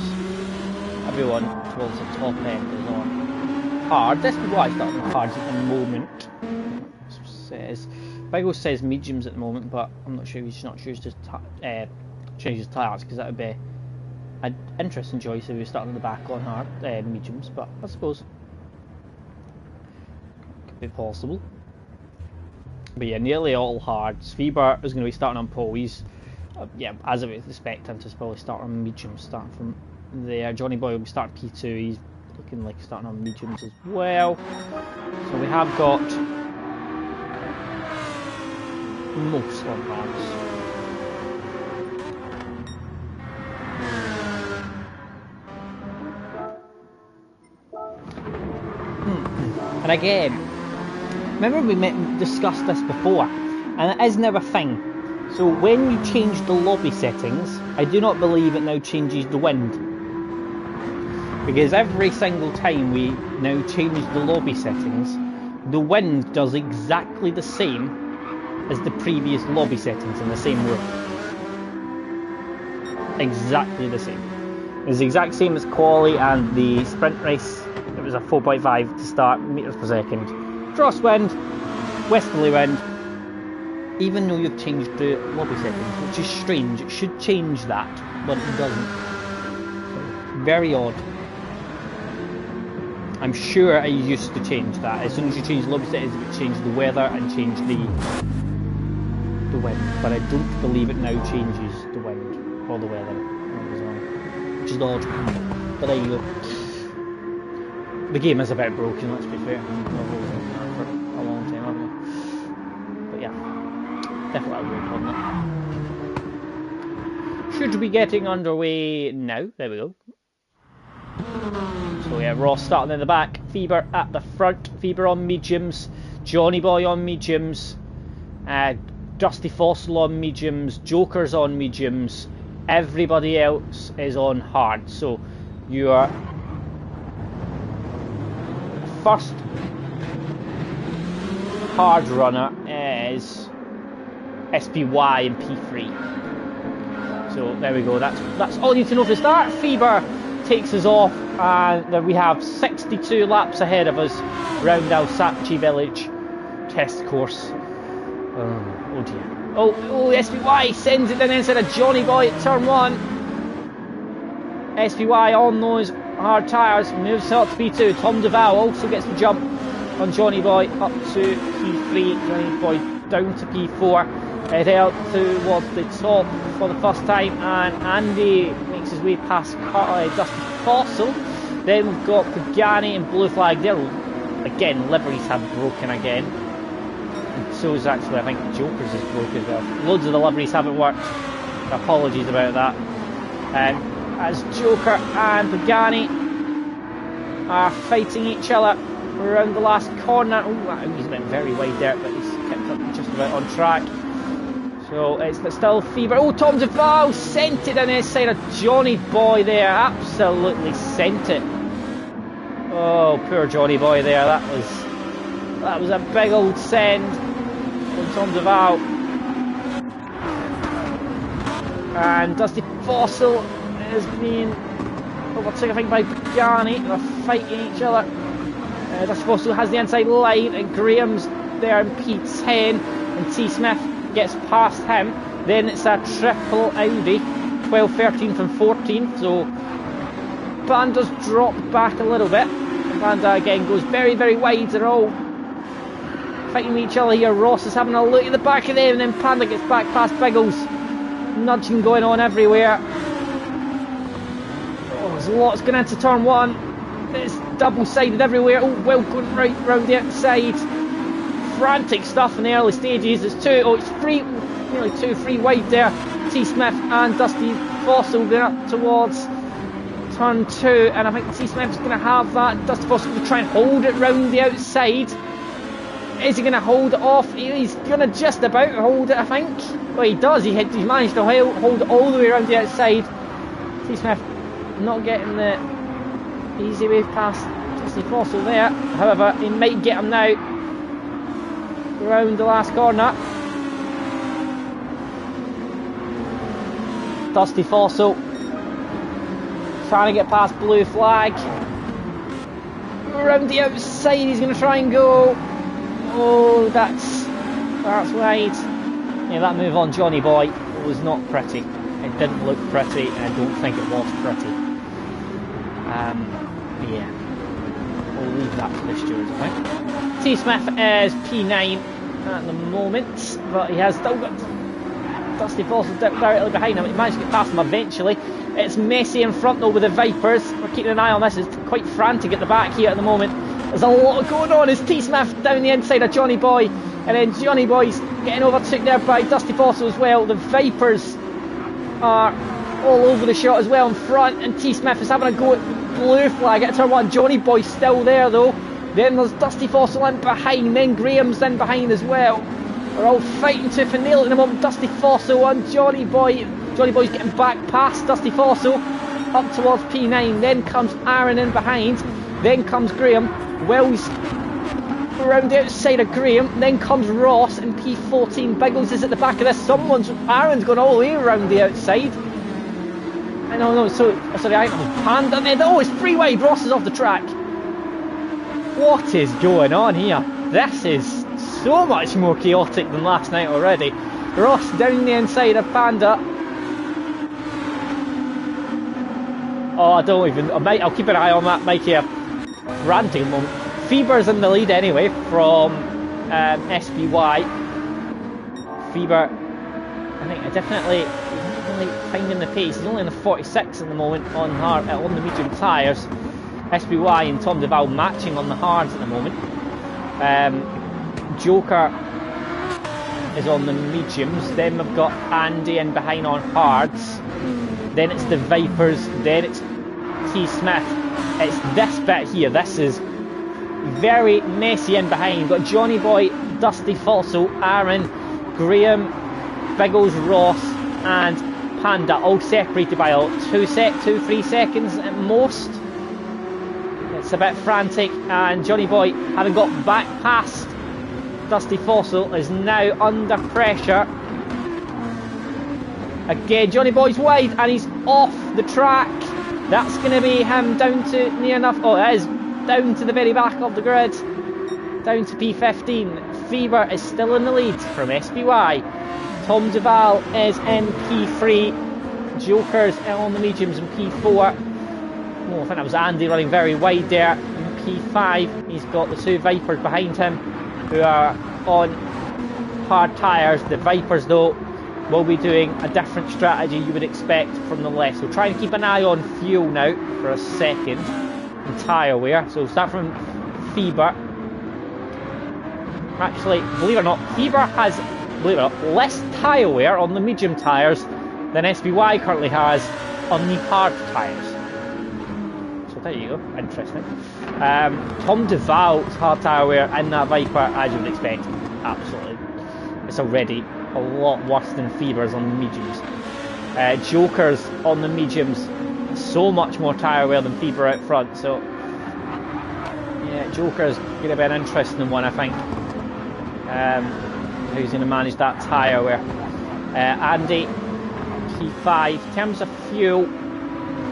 everyone towards the top end is on hard. This is why I started on hards at the moment. It says Bigo says mediums at the moment, but I'm not sure he's not choose to change his tyres, because that would be an interesting choice if he was starting on the back on hard mediums. But I suppose could be possible. But yeah, nearly all hard. Fieber is going to be starting on pole. He's, yeah, as I would expect him to probably start on mediums, starting from there. Johnny Boy will be starting P2. He's looking like starting on mediums as well. So we have got most on hards. And again, remember we discussed this before, and it is now a thing. So when you change the lobby settings, I do not believe it now changes the wind. Because every single time we now change the lobby settings, the wind does exactly the same as the previous lobby settings in the same room. Exactly the same. It's the exact same as quali and the sprint race. It was a 4.5 to start, meters per second. Crosswind, westerly wind. Even though you've changed the lobby settings, which is strange, it should change that, but it doesn't. Very odd. I'm sure I used to change that. As soon as you change the lobby settings, it would change the weather and change the wind. But I don't believe it now changes the wind or the weather as well, which is odd. But there you go. The game is a bit broken, let's be fair. For a long time, haven't we? But yeah, definitely I'll work on that. Should be getting underway now. There we go. So yeah, Ross starting in the back, Fever at the front, Fever on mediums, Johnny Boy on mediums, Dusty Fossil on mediums, Joker's on mediums, everybody else is on hard. So your first hard runner is SPY and P3. So there we go, that's all you need to know for the start. Fever takes us off, and then we have 62 laps ahead of us round Alsace village test course. Oh dear. Oh, SPY sends it down inside of Johnny Boy at turn 1. SPY on those hard tyres, moves up to P2. Tom Duval also gets the jump on Johnny Boy up to P3. Johnny Boy down to P4. Head out towards the top for the first time, and Andy makes his way past Dusty Fossil. Then we've got Pagani and Blue Flag. There again, liveries have broken again. And so is actually, I think, Joker's is broken as well. Loads of the liveries haven't worked. Apologies about that. As Joker and Pagani are fighting each other around the last corner. Oh, he's went very wide there, but he's kept up just about on track. So it's still Fever. Oh, Tom Duval sent it in his side of Johnny Boy there. Absolutely sent it. Oh, poor Johnny Boy there. That was a big old send from Tom Duval. And Dusty Fossil is being overtaken, I think, by Pagani. They're fighting each other. Dusty Fossil has the inside line, and Graham's there in P10, and T. Smith gets past him. Then it's a triple Audi, 12, 13 from 14. So Banda's dropped back a little bit. Banda again goes very, very wide. They're all fighting each other here. Ross is having a look at the back of them, and then Panda gets back past Biggles. Nudging going on everywhere. Oh, there's lots going into turn 1. It's double-sided everywhere. Oh, well going right round the outside. Frantic stuff in the early stages. It's nearly 2-3 wide there. T. Smith and Dusty Fossil going up towards turn 2, and I think T. Smith's going to have that. Dusty Fossil going to try and hold it round the outside. Is he going to hold it off? He's going to just about hold it, I think. Well, he does. He managed to hold it all the way around the outside. T. Smith not getting the easy way past Dusty Fossil there. However, he might get him now. Around the last corner. Dusty Fossil trying to get past Blue Flag. Around the outside he's going to try and go. Oh, that's wide. Yeah, that move on Johnny Boy was not pretty. It didn't look pretty, and I don't think it was pretty. Yeah. We'll leave that to the stewards, I think. T. Smith is P9 at the moment, but he has still got Dusty Fossil directly behind him. He managed to get past him eventually. It's messy in front though with the Vipers. We're keeping an eye on this. It's quite frantic at the back here at the moment. There's a lot going on. It's T. Smith down the inside of Johnny Boy, and then Johnny Boy's getting overtook there by Dusty Fossil as well. The Vipers are all over the shot as well in front, and T. Smith is having a go at Blue Flag at turn 1. Johnny Boy's still there though. Then there's Dusty Fossil in behind, then Graham's in behind as well. They're all fighting tooth and nail at the moment. Dusty Fossil and Johnny Boy Johnny Boy's getting back past Dusty Fossil, up towards P9. Then comes Aaron in behind. Then comes Graham. Wells around the outside of Graham. Then comes Ross and P14. Biggles is at the back of this. Aaron's gone all the way around the outside. Sorry, I think Panda. Oh, it's 3 wide. Ross is off the track. What is going on here? This is so much more chaotic than last night already. Ross down the inside of Panda. Oh, I'll keep an eye on that Mikey. Ranting a moment. Feber's in the lead anyway from SBY. Feber, I think, definitely finding the pace. He's only in the 46 at the moment on the medium tyres. SBY and Tom Duval matching on the hards at the moment. Joker is on the mediums. Then we've got Andy in behind on hards. Then it's the Vipers. Then it's T Smith. It's this bit here. This is very messy in behind. You've got Johnny Boy, Dusty Fossil, Aaron, Graham, Biggles, Ross and Panda, all separated by 2-3 seconds at most. It's a bit frantic, and Johnny Boy, having got back past Dusty Fossil, is now under pressure. Again, Johnny Boy's wide and he's off the track. That's going to be him down to near enough. Oh, it is down to the very back of the grid. Down to P15. Fever is still in the lead from SBY. Tom Duval is in P3. Joker's on the mediums in P4. Oh, I think that was Andy running very wide there in P5. He's got the 2 Vipers behind him who are on hard tyres. The Vipers, though, will be doing a different strategy you would expect from the left. So try and keep an eye on fuel now for a second and tyre wear. So we'll start from Feber. Actually, believe it or not, Feber has, less tyre wear on the medium tyres than SBY currently has on the hard tyres. So there you go, interesting. Tom Duval's hard tyre wear in that Viper, as you would expect, absolutely. It's already a lot worse than Fever's on the mediums. Joker's on the mediums, so much more tyre wear than Fever out front. So yeah, Joker's going to be an interesting one, I think. Who's going to manage that tyre wear? Andy, P5. In terms of fuel,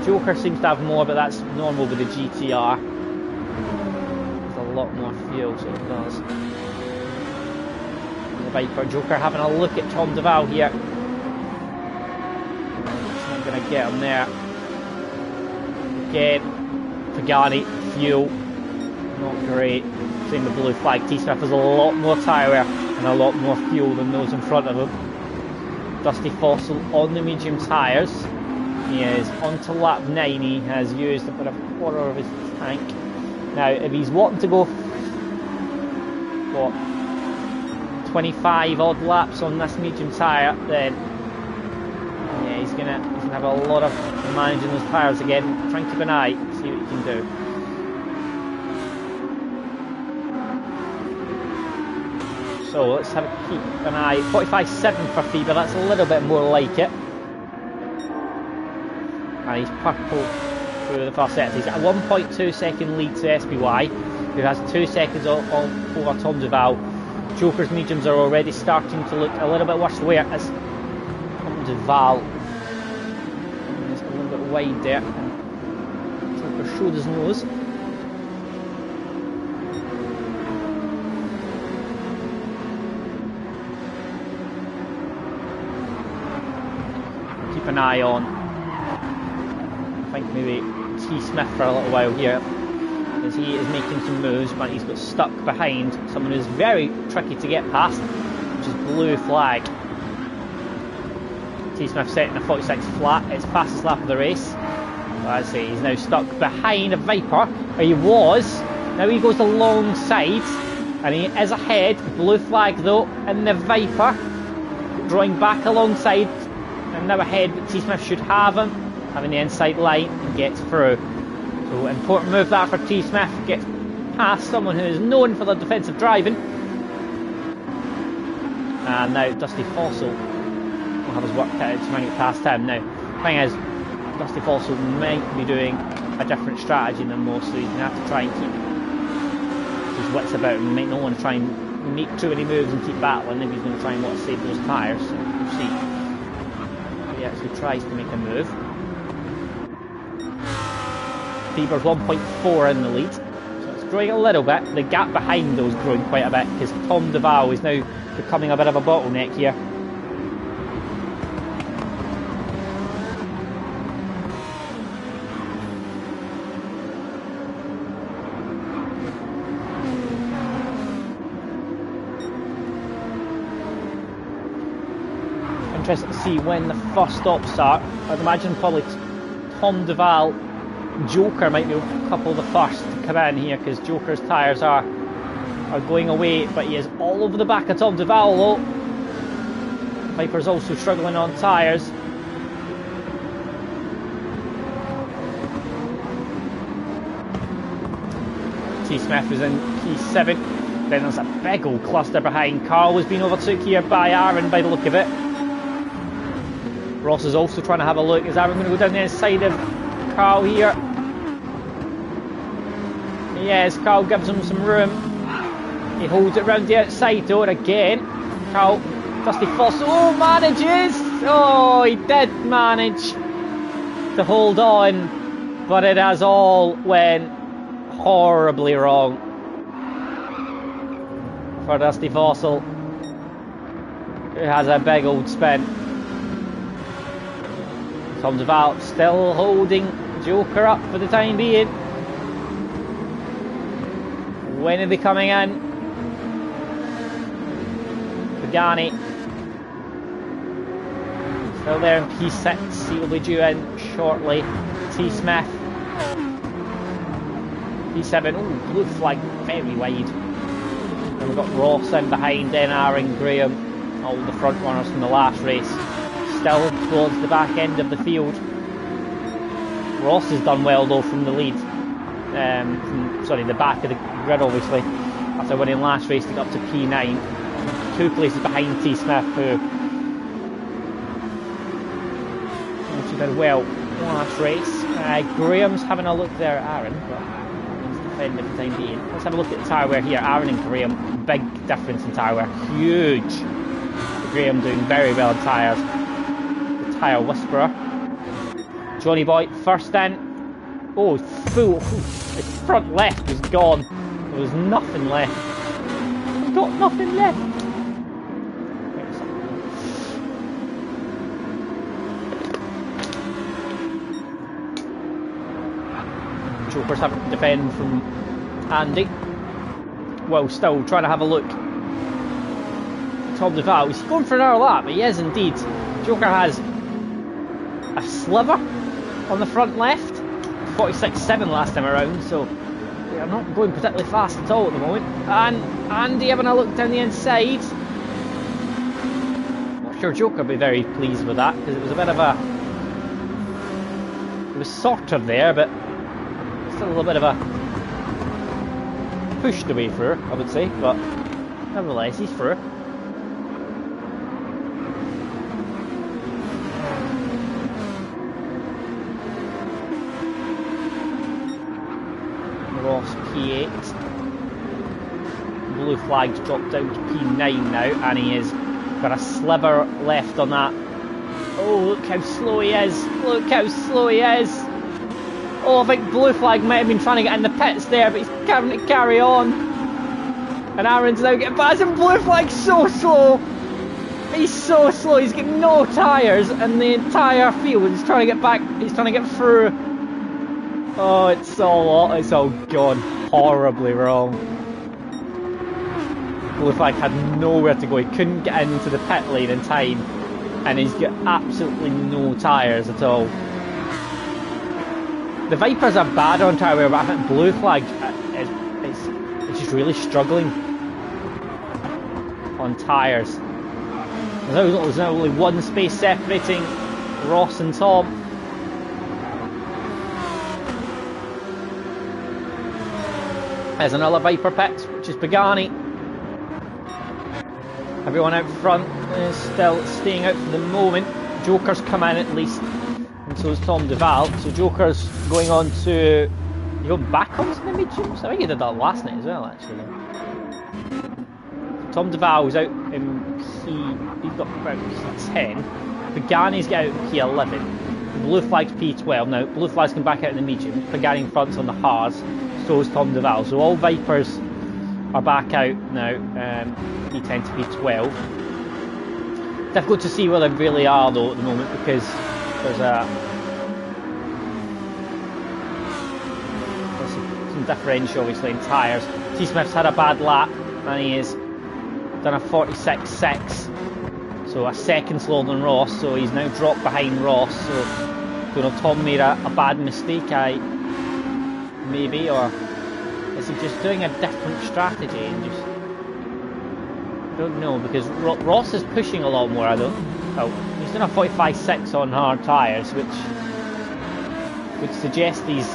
Joker seems to have more, but that's normal with the GTR. There's a lot more fuel, so it does. Viper. Joker having a look at Tom Duval here. It's not going to get him there. Again, Pagani, fuel, not great. Same with blue flag. T-Smith has a lot more tyre wear and a lot more fuel than those in front of him. Dusty Fossil on the medium tyres. He is on to lap 9. He has used about a quarter of his tank. Now, if he's wanting to go, what, 25 odd laps on this medium tyre, then yeah, he's gonna have a lot of managing those tyres again. Try and keep an eye, see what he can do. So let's keep an eye. 45.7 for Fever, that's a little bit more like it. And he's purple through the first set. He's got a 1.2 second lead to SBY, who has 2 seconds over Tom Duval. Joker's mediums are already starting to look a little bit worse wear as Tom Duval is a little bit wide there. Joker showed his nose. Keep an eye on, I think maybe T Smith for a little while here, as he is making some moves, but he's got stuck behind someone who's very tricky to get past, which is blue flag. T Smith setting a 46 flat, it's fastest lap of the race. Well, as I say, he's now stuck behind a Viper, or he was. Now he goes alongside, and he is ahead. Blue flag though, and the Viper drawing back alongside, and now ahead, but T Smith should have him, having the inside line, and gets through. So important move that for T Smith, gets past someone who is known for their defensive driving. And now Dusty Fossil We'll have his work cut out to try and get past him. Now, the thing is, Dusty Fossil might be doing a different strategy than most, so he's going to have to try and keep his wits about him. He might not want to try and make too many moves and keep battling if he's going to try and want to save those tyres. So we'll see. But he actually tries to make a move. Bieber's 1.4 in the lead, so it's growing a little bit. The gap behind though is growing quite a bit because Tom Duval is now becoming a bit of a bottleneck here. Interesting to see when the first stops start. I'd imagine probably Tom Duval, Joker might be a couple of the first to come in here because Joker's tyres are going away, but he is all over the back of Tom Duval though. Viper's also struggling on tyres. T. Smith is in P7. Then there's a big old cluster behind. Carl was being overtook here by Aaron by the look of it. Ross is also trying to have a look. Is Aaron going to go down the inside of Carl here? Yes, Carl gives him some room. He holds it round the outside though, and again, Carl, Dusty Fossil, manages! Oh, he did manage to hold on, but it has all went horribly wrong for Dusty Fossil, who has a big old spin. Tom Duval still holding Joker up for the time being. When are they coming in? Pagani still there in P6, he will be due in shortly. T. Smith P7, oh, blue flag very wide. And we've got Ross in behind, then Aaron, Graham, all the front runners from the last race. Still towards the back end of the field. Ross has done well though from the lead. From the back of the grid obviously. After winning last race to get up to P9. 2 places behind T. Smith, who actually did well last race. Graham's having a look there at Aaron, but he's defending for the time being. Let's have a look at the tyre wear here. Aaron and Graham, big difference in tyre wear. Huge. Graham doing very well in tyres. Tyre whisperer. Johnny Boy first in. Oh, full. His front left was gone. There was nothing left. He's got nothing left. Joker's having to defend from Andy. Well, still trying to have a look. Tom Duval, he's going for another lap, but he is indeed. Joker has a sliver on the front left, 46.7 last time around, so they are not going particularly fast at all at the moment. And Andy having a look down the inside. Not sure Joker will be very pleased with that, because it was a bit of a... It was sort of there, but still a little bit of a pushed away through, I would say, but nevertheless, he's through. Ross P8. Blue flag's dropped down to P9 now, and he has got a sliver left on that. Oh, look how slow he is! Look how slow he is! Oh, I think blue flag might have been trying to get in the pits there, but he's having to carry on. And Aaron's now getting past him. Blue flag's so slow! He's so slow, he's getting no tyres, and the entire field is trying to get back, he's trying to get through. Oh, it's all gone horribly wrong. Blue flag had nowhere to go, he couldn't get into the pit lane in time, and he's got absolutely no tyres at all. The Vipers are bad on tyre wear, but I think blue flag is just really struggling on tyres. There's now only one space separating Ross and Tom. There's another Viper pit, which is Pagani. Everyone out front is still staying out for the moment. Joker's come in at least, and so is Tom Duval. So Joker's going on to... You go back onto the mediums? I think he did that last night as well, actually. Tom Duval's out in P... He's got about P10. Pagani's got out in P11. Blue flag's P12. Now, blue flag's come back out in the mediums. Pagani in front's on the hards. So is Tom Duval. So all Vipers are back out now. P10 to P12. Difficult to see where they really are though at the moment, because there's some differential obviously in tyres. T Smith's had a bad lap and he has done a 46.6, so a second slower than Ross, so he's now dropped behind Ross. So I don't know if Tom made a bad mistake, maybe, or is he just doing a different strategy and just... I don't know, because Ross is pushing a lot more. He's doing a 45.6 on hard tyres, which would suggest he's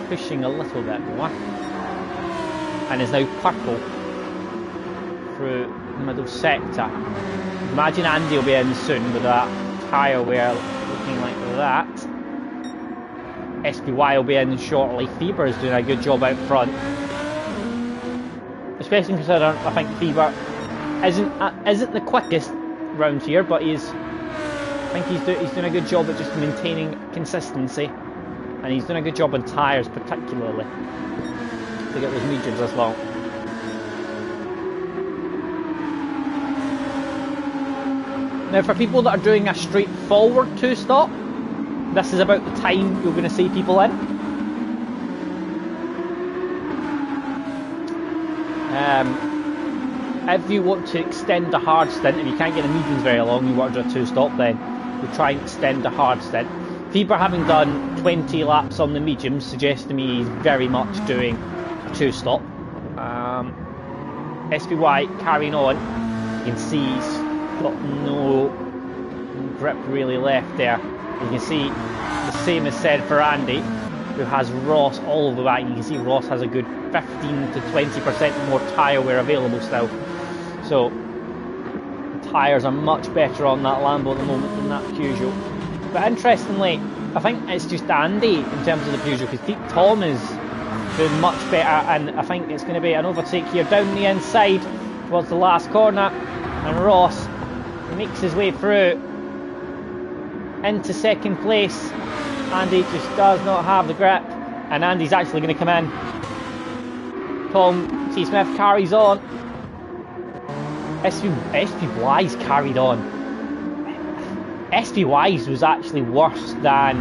pushing a little bit more, and is now purple through the middle sector. Imagine Andy will be in soon with that tyre wear looking like that. SPY will be in shortly. Fever is doing a good job out front, especially considering I think Fever isn't the quickest round here, but I think he's doing a good job at just maintaining consistency, and he's doing a good job on tyres particularly to get those mediums this long. Now for people that are doing a straightforward two-stop, this is about the time you're going to see people in. If you want to extend the hard stint, if you can't get the mediums very long, you want to do a two-stop, then you try and extend the hard stint. Fever, having done 20 laps on the mediums, suggests to me he's very much doing a two-stop. SPY carrying on. You can see he's got no grip really left there. You can see the same is said for Andy, who has Ross all over the back. You can see Ross has a good 15 to 20% more tyre wear available still. So the tyres are much better on that Lambo at the moment than that Peugeot. But interestingly, I think it's just Andy in terms of the Peugeot, because Tom is doing much better, and I think it's going to be an overtake here down the inside towards the last corner, and Ross makes his way through into second place. Andy just does not have the grip, and Andy's actually going to come in. Tom T. Smith carries on. SPY's carried on. SPY's was actually worse than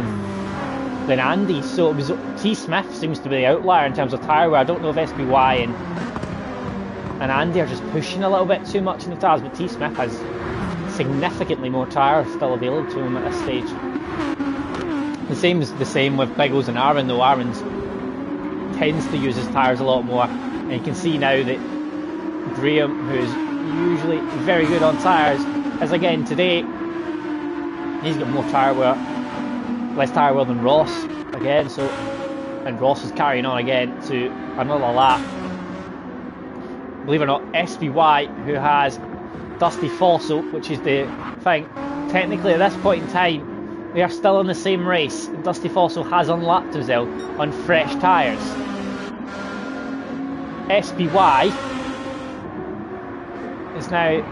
Andy's, so it was T. Smith seems to be the outlier in terms of tyre wear. I don't know if SPY and Andy are just pushing a little bit too much in the tyres, but T. Smith has significantly more tyre still available to him at this stage. The same with Biggles and Aaron, though Aaron tends to use his tyres a lot more, and you can see now that Graham, who is usually very good on tyres, as again today, he's got more tyre wear, less tyre wear than Ross again. So, and Ross is carrying on again to another lap. Believe it or not, SPY, who has Dusty Fossil, which is the thing, technically at this point in time we are still in the same race. Dusty Fossil has unlapped himself on fresh tyres. SPY is now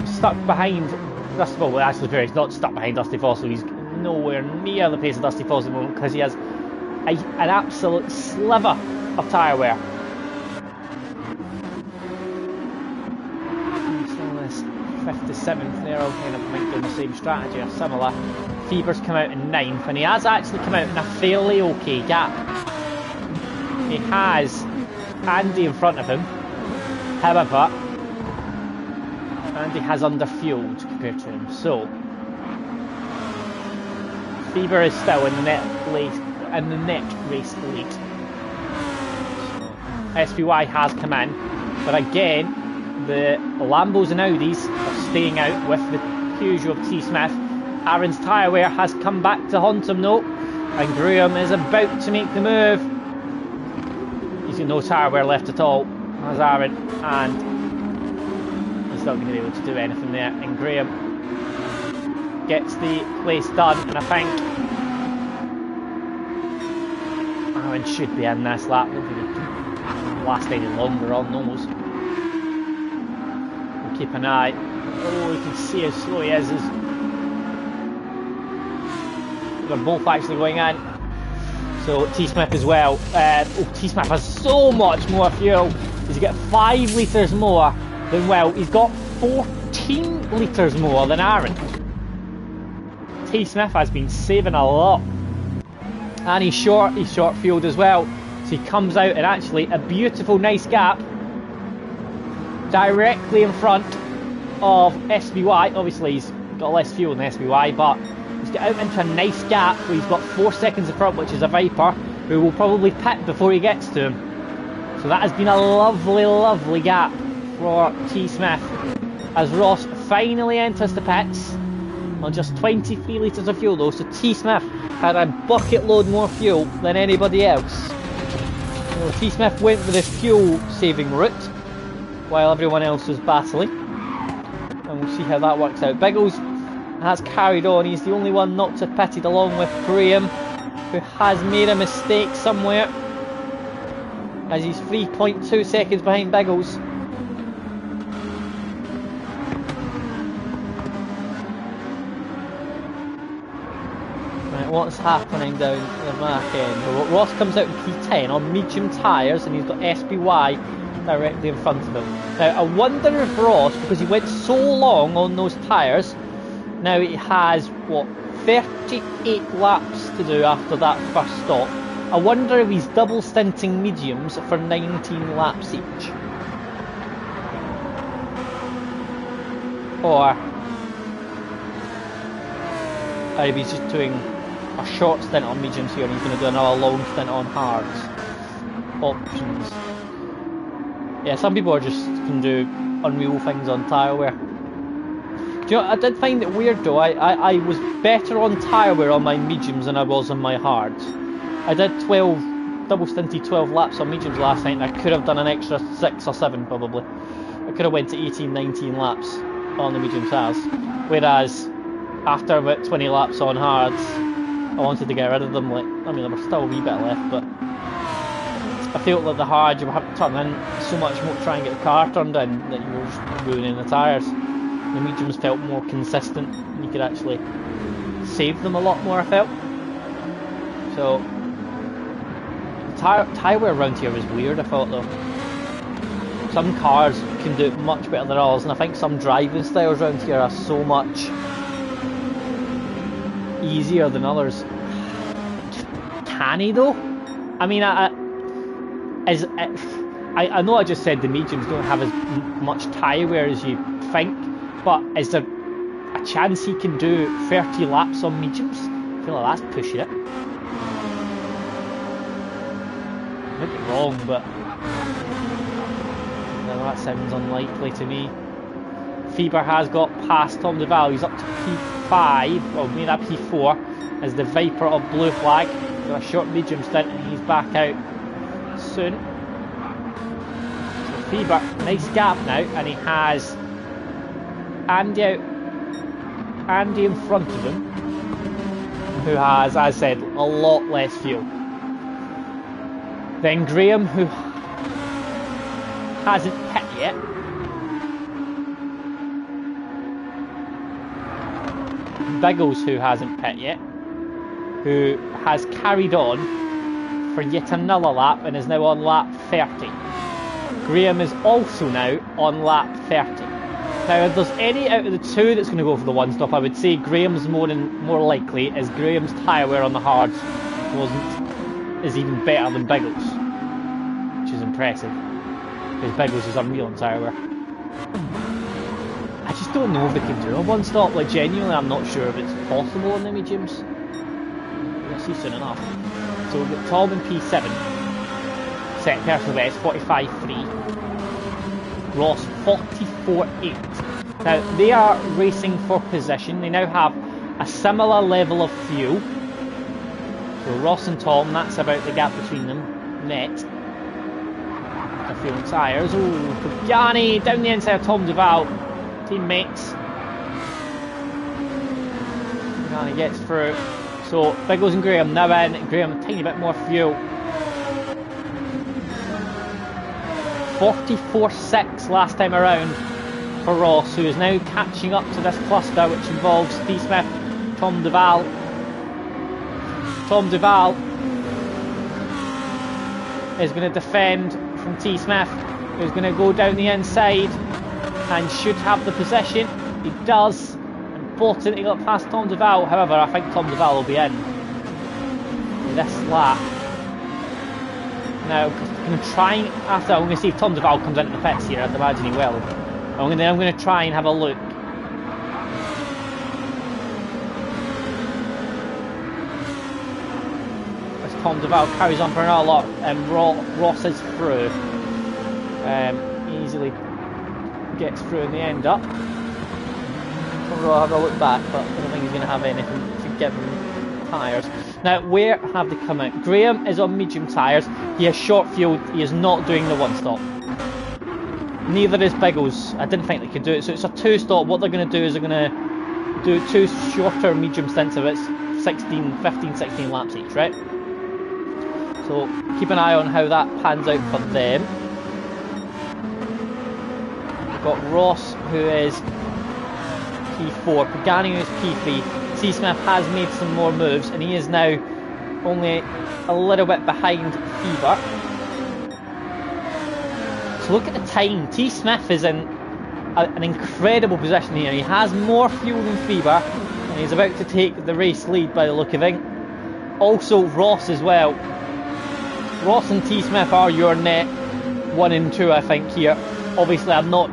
stuck behind Dusty Fossil. Well, actually, he's not stuck behind Dusty Fossil. He's nowhere near the pace of Dusty Fossil at the moment, because he has an absolute sliver of tyre wear. So this 57th, they're all kind of doing the same strategy or similar. Fever's come out in 9th, and he has actually come out in a fairly okay gap. He has Andy in front of him. However, Andy has underfueled compared to him, so Fever is still in the net race lead. So, SPY has come in, but again, the Lambos and Audis are staying out with the Peugeot of T. Smith. Aaron's tyre wear has come back to haunt him though, and Graham is about to make the move. He's got no tyre wear left at all, as Aaron, and He's not going to be able to do anything there. And Graham gets the place done, and I think Aaron should be in this lap. I don't think he can last any longer on those. We'll keep an eye. Oh, you can see how slow he is. They're both actually going in. So T-Smith as well. T-Smith has so much more fuel. He's got 5 litres more than he's got 14 litres more than Aaron. T-Smith has been saving a lot. And he's short fueled as well. So he comes out in actually a beautiful, nice gap directly in front of SBY. Obviously he's got less fuel than SBY, but he's got out into a nice gap where he's got 4 seconds in front, which is a Viper, who will probably pit before he gets to him. So that has been a lovely, lovely gap for T-Smith, as Ross finally enters the pits on just 23 litres of fuel though. So T-Smith had a bucket load more fuel than anybody else. So T-Smith went with the fuel saving route while everyone else was battling, and we'll see how that works out. Biggles has carried on. He's the only one not to have pitted, along with Graham, who has made a mistake somewhere, as he's 3.2 seconds behind Biggles. Right, what's happening down the back end? Well, Ross comes out in P10 on medium tyres, and he's got SBY directly in front of him. Now I wonder if Ross, because he went so long on those tyres, now he has, what, 38 laps to do after that first stop. I wonder if he's double stinting mediums for 19 laps each. Or if he's just doing a short stint on mediums here and he's going to do another long stint on hards. Options. Yeah, some people can do unreal things on tyre wear. Do you know, I did find it weird though. I was better on tyre wear on my mediums than I was on my hards. I did double stinted 12 laps on mediums last night, and I could have done an extra 6 or 7 probably. I could have went to 18, 19 laps on the medium tyres. Whereas after about 20 laps on hards, I wanted to get rid of them. Like, I mean, there was still a wee bit left, but I felt like the hard you would have to turn in so much more to try and get the car turned in that you were just ruining the tyres. The mediums felt more consistent and you could actually save them a lot more, I felt. So tyre wear around here was weird, I thought though. Some cars can do it much better than others, and I think some driving styles around here are so much easier than others. Can he though? I mean, I know I just said the mediums don't have as much tyre wear as you think, but is there a chance he can do 30 laps on mediums? I feel like that's pushing it. I might be wrong, but no, that sounds unlikely to me. Fieber has got past Tom Duval. He's up to P5, or maybe that P4, as the Viper of blue flag. Got a short medium stint and he's back out soon. So Fieber, nice gap now, and he has Andy in front of him, who has, as I said, a lot less fuel. Then Graham, who hasn't hit yet. Biggles, who hasn't pit yet, who has carried on for yet another lap and is now on lap 30. Graham is also now on lap 30. Now, if there's any out of the two that's going to go for the one stop, I would say Graham's more likely, as Graham's tyre wear on the hards is even better than Biggles, which is impressive, because Biggles is unreal on tyre wear. I just don't know if they can do a one stop. Like, genuinely, I'm not sure if it's possible on the mediums. We'll see soon enough. So we've got Tom in P7, set personal best 45.3. Ross 44.8. Now they are racing for position. They now have a similar level of fuel. So Ross and Tom, that's about the gap between them. Net. They're fueling tyres. Oh, Gianni down the inside of Tom Duval. teammates. And he gets through. So Biggles and Graham now in. Graham a tiny bit more fuel. 44.6 last time around for Ross, who is now catching up to this cluster, which involves T. Smith, Tom Duval. Tom Duval is going to defend from T. Smith, who's going to go down the inside and should have the possession. He does. Important to get past Tom Duval. However, I think Tom Duval will be in this lap. Now, I'm going to try and I'm going to see if Tom Duval comes into the pits here. I'd imagine he will. I'm going to try and have a look. As Tom Duval carries on for another lot, and Ross is through. Easily gets through in the end up. I'll have a look back, but I don't think he's going to have anything to give him tyres. Now, where have they come out? Graham is on medium tyres. He has short fuel. He is not doing the one stop. Neither is Biggles. I didn't think they could do it. So it's a two stop. What they're going to do is they're going to do two shorter medium stints of it. 15, 16 laps each, right? So keep an eye on how that pans out for them. We've got Ross, who is P4, Pagani is P3. T. Smith has made some more moves and he is now only a little bit behind Fever. So look at the time. T. Smith is in an incredible position here. He has more fuel than Fever and he's about to take the race lead by the look of it. Also Ross as well. Ross and T. Smith are your net 1 and 2, I think, here. Obviously I'm not,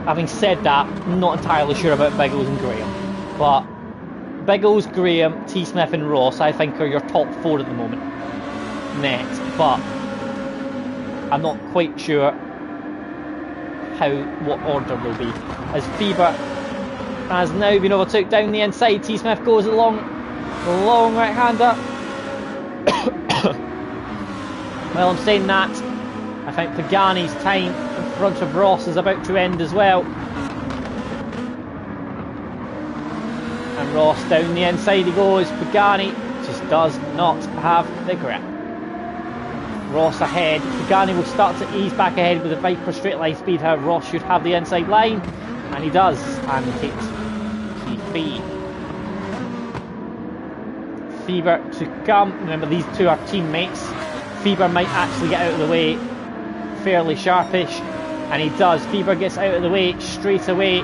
having said that, I'm not entirely sure about Biggles and Graham, but Biggles, Graham, T. Smith and Ross I think are your top 4 at the moment net, but I'm not quite sure what order they'll be, as Fever has now been overtook down the inside. T. Smith goes along the long right hander. Well, I'm saying that, I think Pagani's time in front of Ross is about to end as well. And Ross down the inside he goes. Pagani just does not have the grip. Ross ahead. Pagani will start to ease back ahead with a Viper straight line speed. However, Ross should have the inside line, and he does, and he takes P3. Fever to come. Remember, these two are teammates. Fever might actually get out of the way fairly sharpish, and he does. Fever gets out of the way straight away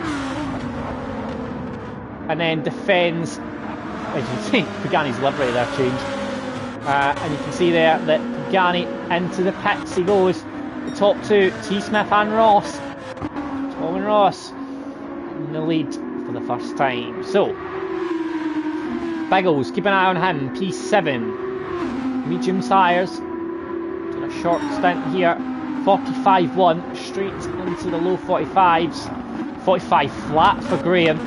and then defends. As you can see, Pagani's livery there changed, and you can see there that Pagani into the pits he goes. The top two, T. Smith and Ross. Tom and Ross in the lead for the first time. So Biggles, keep an eye on him. P7, medium tyres. A short stint here, 45.1 straight into the low 45s, 45 flat for Graham.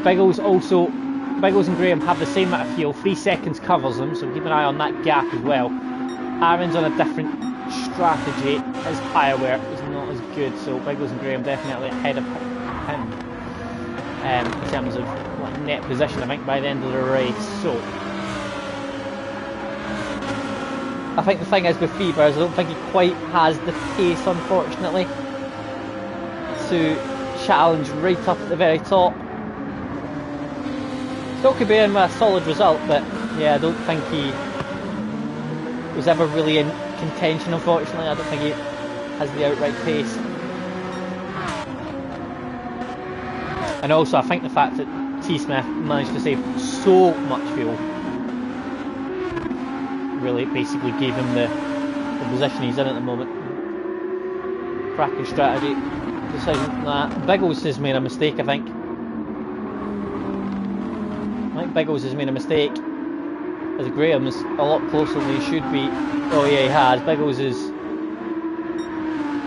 Biggles and Graham have the same amount of fuel, 3 seconds covers them, so keep an eye on that gap as well. Aaron's on a different strategy, his tyre wear is not as good, so Biggles and Graham definitely ahead of him in terms of net position, I think, by the end of the race. So I think the thing is with Fever is I don't think he quite has the pace, unfortunately, to challenge right up at the very top. Still could be in with a solid result, but yeah, I don't think he was ever really in contention, unfortunately. I don't think he has the outright pace. And also I think the fact that T. Smith managed to save so much fuel really basically gave him the position he's in at the moment. Cracking strategy decision that. Biggles has made a mistake, I think. Biggles has made a mistake, as Graham is a lot closer than he should be. Oh yeah, he has. Biggles is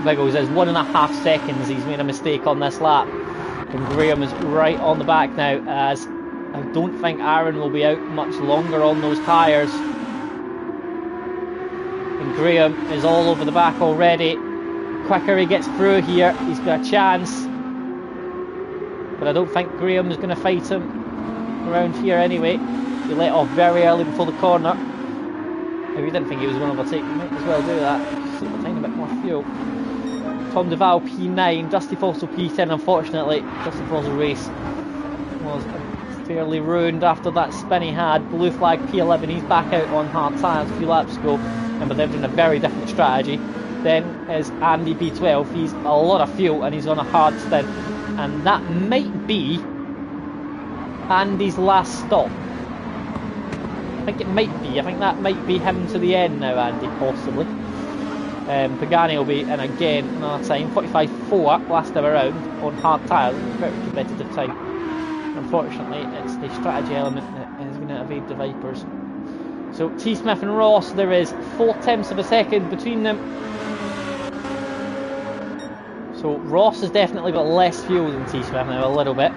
1.5 seconds he's made a mistake on this lap, and Graham is right on the back now, as I don't think Aaron will be out much longer on those tyres. And Graham is all over the back already. Quicker he gets through here, he's got a chance. but I don't think Graham's going to fight him around here anyway. He let off very early before the corner. If you didn't think he was going to overtake, you might as well do that. Save a tiny bit more fuel. Tom Duval P9, Dusty Fossil P10. Unfortunately, Dusty Fossil's race was fairly ruined after that spin he had. Blue flag P11, he's back out on hard tyres a few laps ago, but they're doing a very different strategy. Then is Andy P12, he's a lot of fuel and he's on a hard stint, and that might be Andy's last stop. I think it might be, I think that might be him to the end now, Andy, possibly. Pagani will be in again another time, 45.4 last time around on hard tyres, very competitive time. Unfortunately, it's the strategy element that is going to evade the Vipers. So T. Smith and Ross, there is 0.4 of a second between them. So Ross has definitely got less fuel than T. Smith now, a little bit.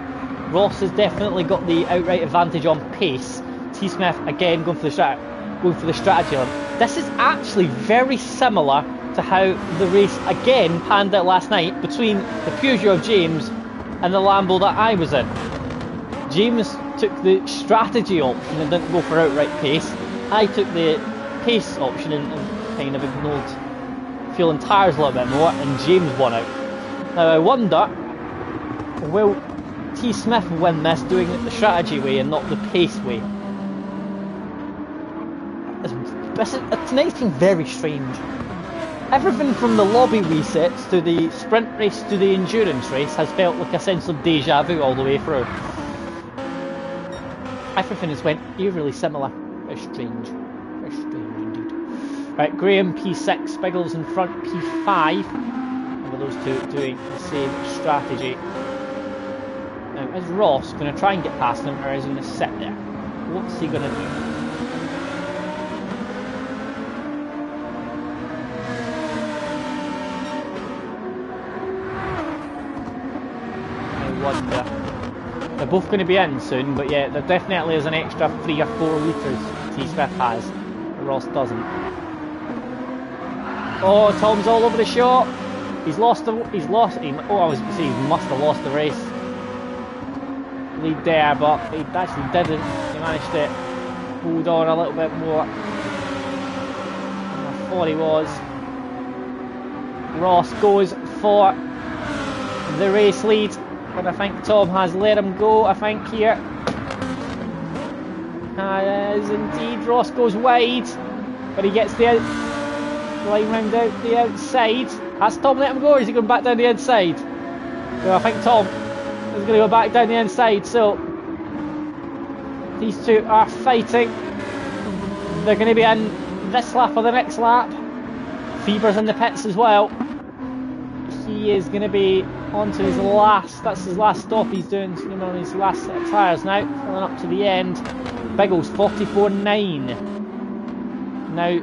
Ross has definitely got the outright advantage on pace. T. Smith again going for the strategy element. This is actually very similar to how the race again panned out last night between the Peugeot of James and the Lambo that I was in. James took the strategy option and didn't go for outright pace. I took the pace option and kind of ignored fuel and tyres a little bit more, and James won out. Now I wonder, will T. Smith win this doing it the strategy way and not the pace way? Tonight's been very strange. Everything from the lobby resets to the sprint race to the endurance race has felt like a sense of deja vu all the way through. Everything has went eerily similar. Very strange. Very strange indeed. Right, Graham P6, Biggles in front P5. With those two doing the same strategy. Now, is Ross going to try and get past him, or is he going to sit there? What's he going to do? Wonder. They're both going to be in soon, but yeah, there definitely is an extra 3 or 4 litres T. Smith has, but Ross doesn't. Oh, Tom's all over the shot. I was going to say he must have lost the race lead there, but he actually didn't. He managed to hold on a little bit more than I thought he was. Ross goes for the race lead, but I think Tom has let him go, I think, here. As indeed, Ross goes wide, but he gets the line round out the outside. Has Tom let him go, or is he going back down the inside? Well, I think Tom is going to go back down the inside, so these two are fighting. They're going to be in this lap or the next lap. Fieber's in the pits as well. He is going to be on to his last, that's his last stop he's doing, so on his last set of tyres now, filling up to the end. Biggles 44.9. Now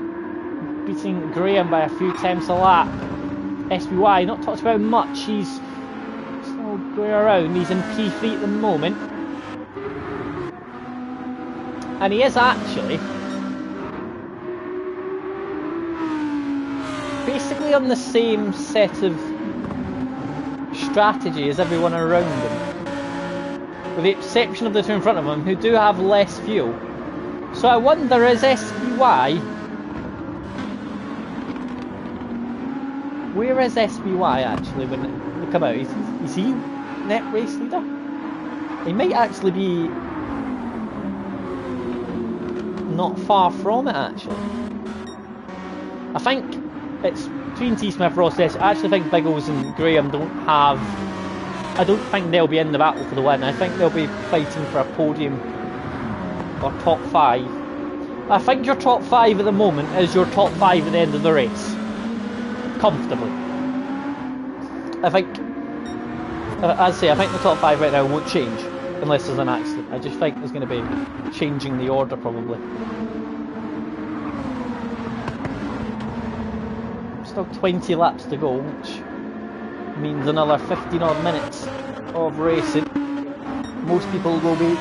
beating Graham by a few tenths a lap. SBY, not talked about much, he's still going around, he's in P3 at the moment. And he is actually basically on the same set of strategy as everyone around him, with the exception of the two in front of him who do have less fuel. So I wonder, is SBY, where is SBY actually when they come out? Is he net race leader? He might actually be not far from it actually. I think it's between T. Smith, Ross, I actually think Biggles and Graham I don't think they'll be in the battle for the win. I think they'll be fighting for a podium or top 5. I think your top 5 at the moment is your top 5 at the end of the race. Comfortably. I think, as I say, I think the top 5 right now won't change unless there's an accident. I just think there's going to be changing the order probably. Still 20 laps to go, which means another 15 odd minutes of racing. Most people will be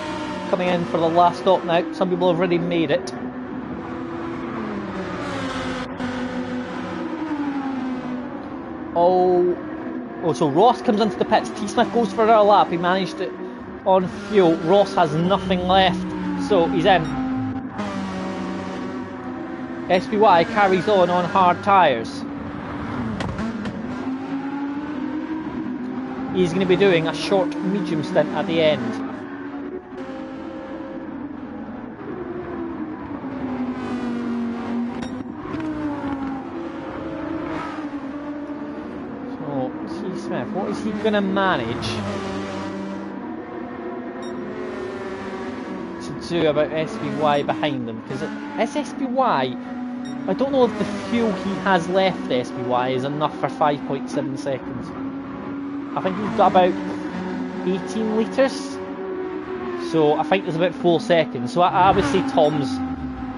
coming in for the last stop now. Some people have already made it. Oh Oh, so Ross comes into the pits. T Smith goes for a lap. He managed it on fuel. Ross has nothing left, so he's in. SPY carries on hard tyres. He's going to be doing a short medium stint at the end. So, T Smith, what is he going to manage to do about SPY behind them? Because SPY, I don't know if the fuel he has left, SPY, is enough for 5.7 seconds. I think he's got about 18 litres, so I think there's about 4 seconds. So I would say Tom's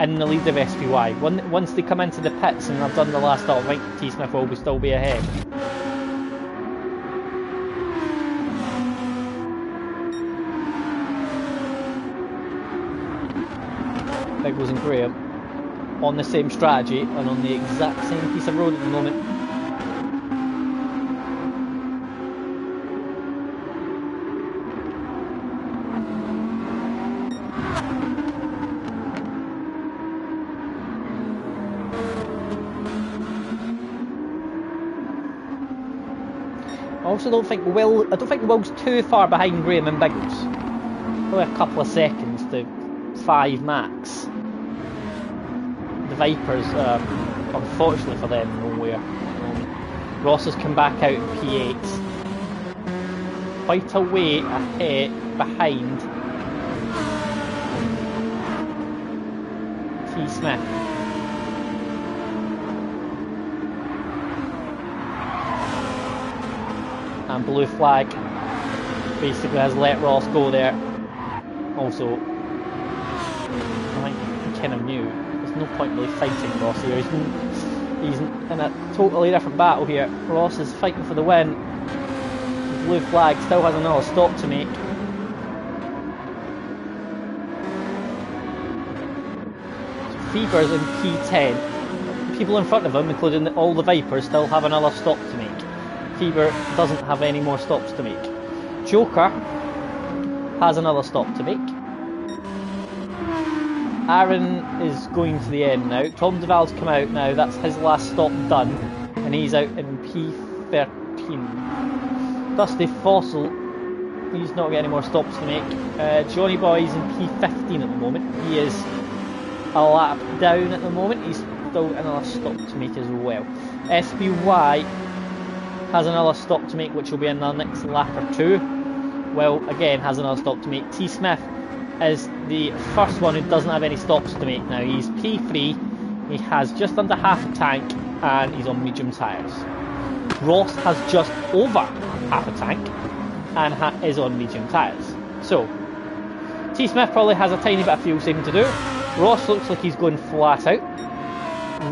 in the lead of SPY. Once they come into the pits and I've done the last stop, I think T Smith will still be ahead. Biggles and Graham on the same strategy and on the exact same piece of road at the moment. I also don't think Will's too far behind Graham and Biggles. Probably a couple of seconds to 5 max. The Vipers, unfortunately for them, nowhere. Ross has come back out in P8. Quite a way ahead, behind T Smith. And blue flag basically has let Ross go there. Also, I think he kind of knew there's no point really fighting Ross here. He's in a totally different battle here. Ross is fighting for the win. The blue flag still has another stop to make. So Fever's in P10. People in front of him, including all the Vipers, still have another stop to make. Fever doesn't have any more stops to make. Joker has another stop to make. Aaron is going to the end now. Tom Duval's come out now. That's his last stop done. And he's out in P13. Dusty Fossil, he's not got any more stops to make. Johnny Boy's in P15 at the moment. He is a lap down at the moment. He's still another stop to make as well. SBY has another stop to make, which will be in the next lap or two. Well, again, has another stop to make. T Smith is the first one who doesn't have any stops to make now. He's P3, he has just under half a tank, and he's on medium tyres. Ross has just over half a tank, and is on medium tyres. So, T Smith probably has a tiny bit of fuel saving to do. Ross looks like he's going flat out.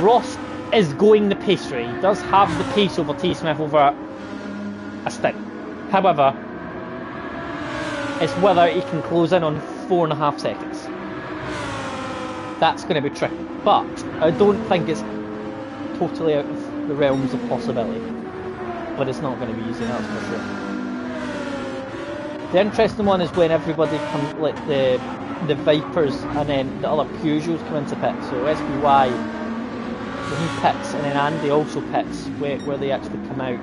Ross is going the pace rate. He does have the pace over T Smith over a stint. However, it's whether he can close in on 4.5 seconds. That's going to be tricky. But I don't think it's totally out of the realms of possibility. But it's not going to be easy, that's for sure. The interesting one is when everybody comes, like the Vipers and then the other Peugeots come into pit. So SBY, when he pits, and then Andy also pits where they actually come out.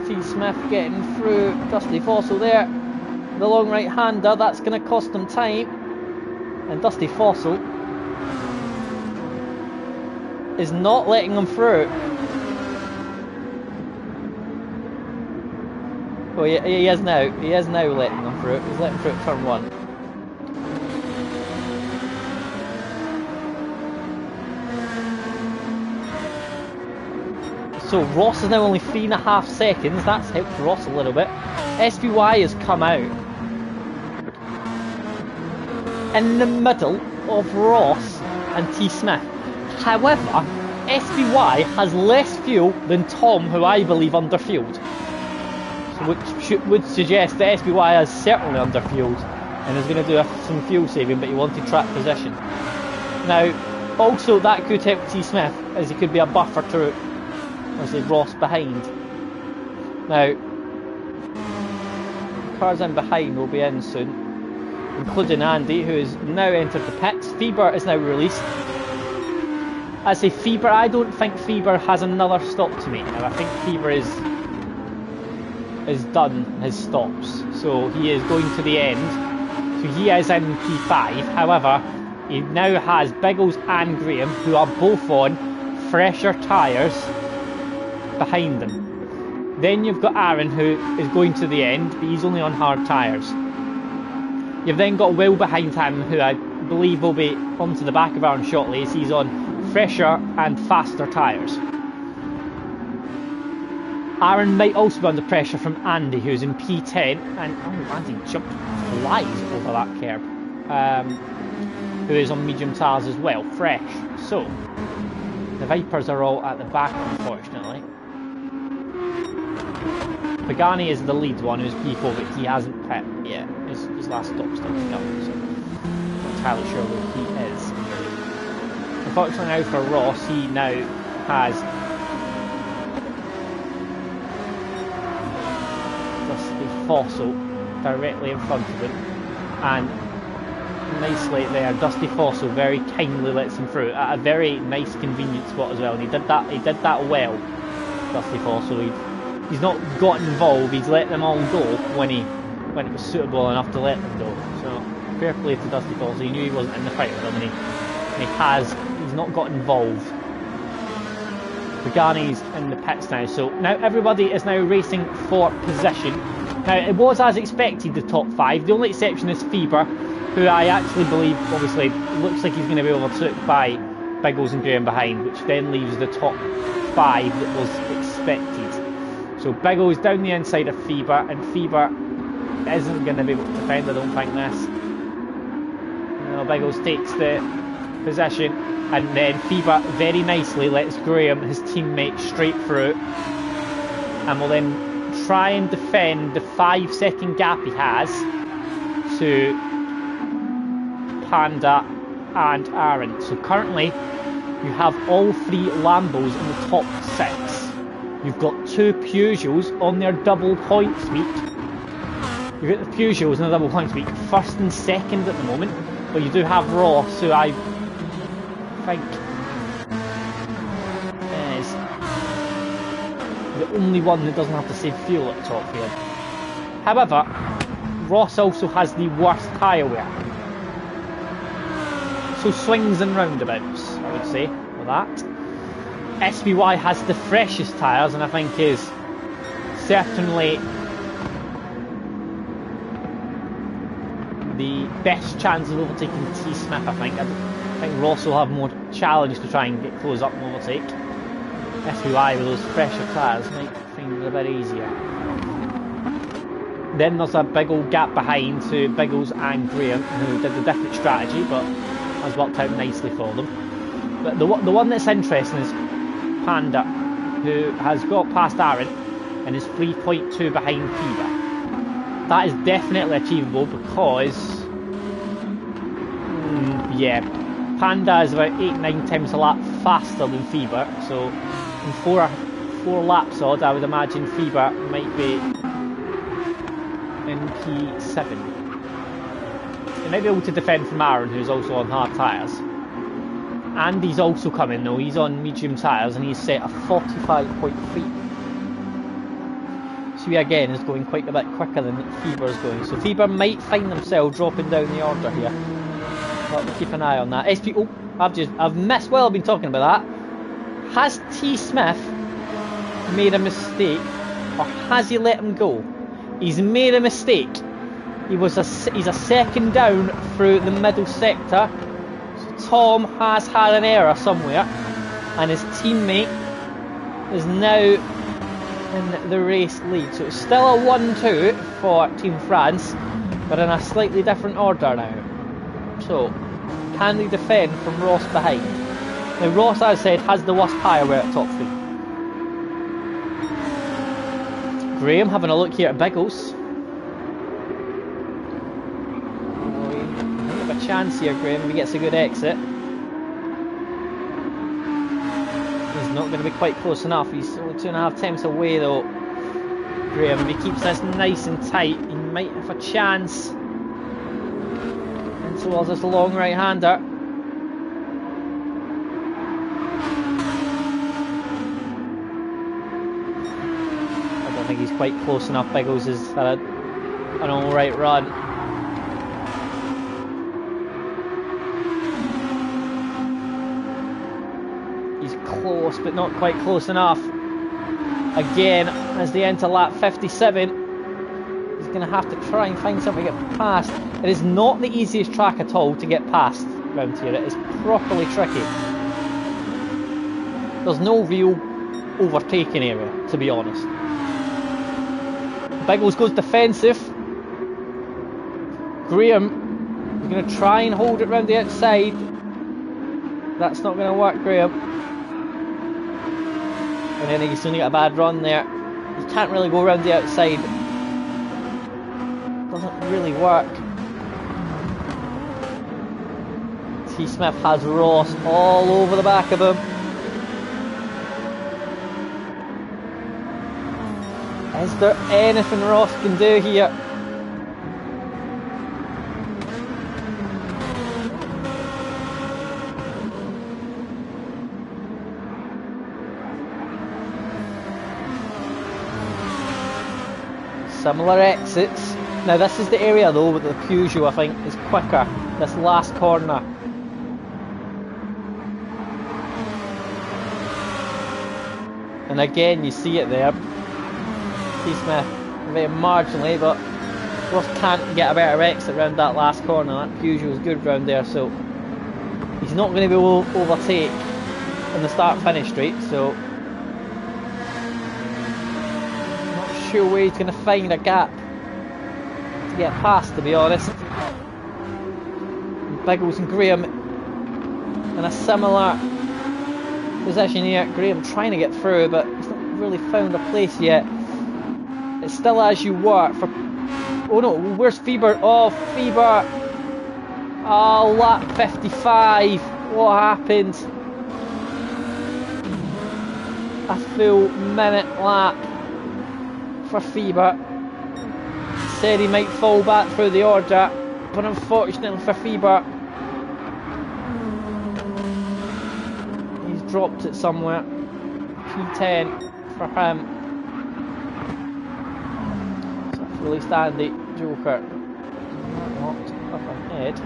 T Smith getting through Dusty Fossil there. The long right hander, that's going to cost him time. And Dusty Fossil is not letting him through. Oh, he is now. He is now letting them through. He's letting through at turn 1. So Ross is now only 3.5 seconds. That's helped Ross a little bit. SBY has come out in the middle of Ross and T Smith. However, SBY has less fuel than Tom, who I believe underfueled. Which would suggest that SBY is certainly underfueled. and is going to do some fuel saving, but you want to track position. Now, also that could help T Smith, as he could be a buffer to, let's say, Ross behind. Now, cars in behind will be in soon, including Andy, who has now entered the pits. Feber is now released. I say Feber, I don't think Feber has another stop to make now. I think Feber is done his stops, so he is going to the end. So he is in P5. However, he now has Biggles and Graham, who are both on fresher tyres behind them. Then you've got Aaron, who is going to the end, but he's only on hard tyres. You've then got Will behind him, who I believe will be onto the back of Aaron shortly, as he's on fresher and faster tyres. Aaron might also be under pressure from Andy, who's in P10, and Andy jumped flies over that curb, who is on medium tyres as well, fresh. So, the Vipers are all at the back, unfortunately. Pagani is the lead one, who's P4, but he hasn't pit yet. His last stop's still to come, so I'm not entirely sure where he is. Unfortunately now for Ross, he now has Dusty Fossil directly in front of him, and nicely there, Dusty Fossil very kindly lets him through at a very nice convenient spot as well, and he did that well. Dusty Fossil, he's not got involved, he's let them all go when it was suitable enough to let them go. So fair play to Dusty Fossil, he knew he wasn't in the fight with them, and he's not got involved. Pagani's in the pits now, so now everybody is now racing for position. Now it was as expected, the top 5, the only exception is Feber, who I actually believe, obviously, looks like he's going to be overtook by Biggles and Graham behind, which then leaves the top 5 that was expected. So Biggles down the inside of Feber, and Feber isn't going to be able to defend, I don't think, this. Biggles takes the possession, and then Feber very nicely lets Graham, his teammate, straight through, and will then try and defend the 5-second gap he has to Panda and Aaron. So currently you have all 3 Lambos in the top 6. You've got 2 Peugeots on their double point sweep. You've got the Peugeots on the double point sweep, first and second at the moment, but you do have Ross, who I think is the only one that doesn't have to save fuel at the top here. However, Ross also has the worst tyre wear. So swings and roundabouts, I would say, with that. SBY has the freshest tyres, and I think is certainly the best chance of overtaking T Smith. I think Ross will have more challenge to try and get close up and overtake. SBY with those fresher tyres might find it a bit easier. Then there's a big old gap behind to Biggles and Graham, who did a different strategy, but has worked out nicely for them. But the one that's interesting is Panda, who has got past Aaron and is 3.2 behind Fever. That is definitely achievable because, Panda is about 8-9 times a lap faster than Fever, so in four laps odd, I would imagine Fever might be in P7. They might be able to defend from Aaron, who's also on hard tyres. Andy's also coming though, he's on medium tyres and he's set a 45.3. So he again is going quite a bit quicker than Fever is going. So Fever might find themselves dropping down the order here. But we'll keep an eye on that. I've missed while I've been talking about that. Has T Smith made a mistake, or has he let him go? He's made a mistake. He's a second down through the middle sector. So Tom has had an error somewhere, and his teammate is now in the race lead. So it's still a 1-2 for Team France, but in a slightly different order now. So, can they defend from Ross behind? Now Ross, as I said, has the worst tyre wear at top 3. Graham having a look here at Biggles. chance here, Graham, if he gets a good exit. He's not going to be quite close enough. He's only 2.5 times away though. Graham, if he keeps this nice and tight, he might have a chance. And towards this long right-hander. I don't think he's quite close enough. Biggles has had an alright run. He's close, but not quite close enough. Again, as they enter lap 57, he's going to have to try and find something to get past. It is not the easiest track at all to get past round here. It is properly tricky. There's no real overtaking area, to be honest. Biggles goes defensive. Graham is going to try and hold it round the outside. That's not going to work, Graham. And then he's only got a bad run there. You can't really go around the outside. Doesn't really work. T. Smith has Ross all over the back of him. Is there anything Ross can do here? Similar exits. Now this is the area though with the Peugeot I think is quicker. This last corner. And again you see it there. T. Smith very marginally, but Ross can't get a better exit around that last corner. That Peugeot is good round there, so he's not going to be able to overtake in the start finish straight, so sure where he's going to find a gap to get past, to be honest. And Biggles and Graham in a similar position here. Graham trying to get through, but he's not really found a place yet. It's still as you work for... Oh no, where's Feber? Oh, Feber! Oh, lap 55. What happened? A full minute lap for Feber. Said he might fall back through the order, but unfortunately for Feber, he's dropped it somewhere. P10 for him. So that's really standy. Joker not up ahead.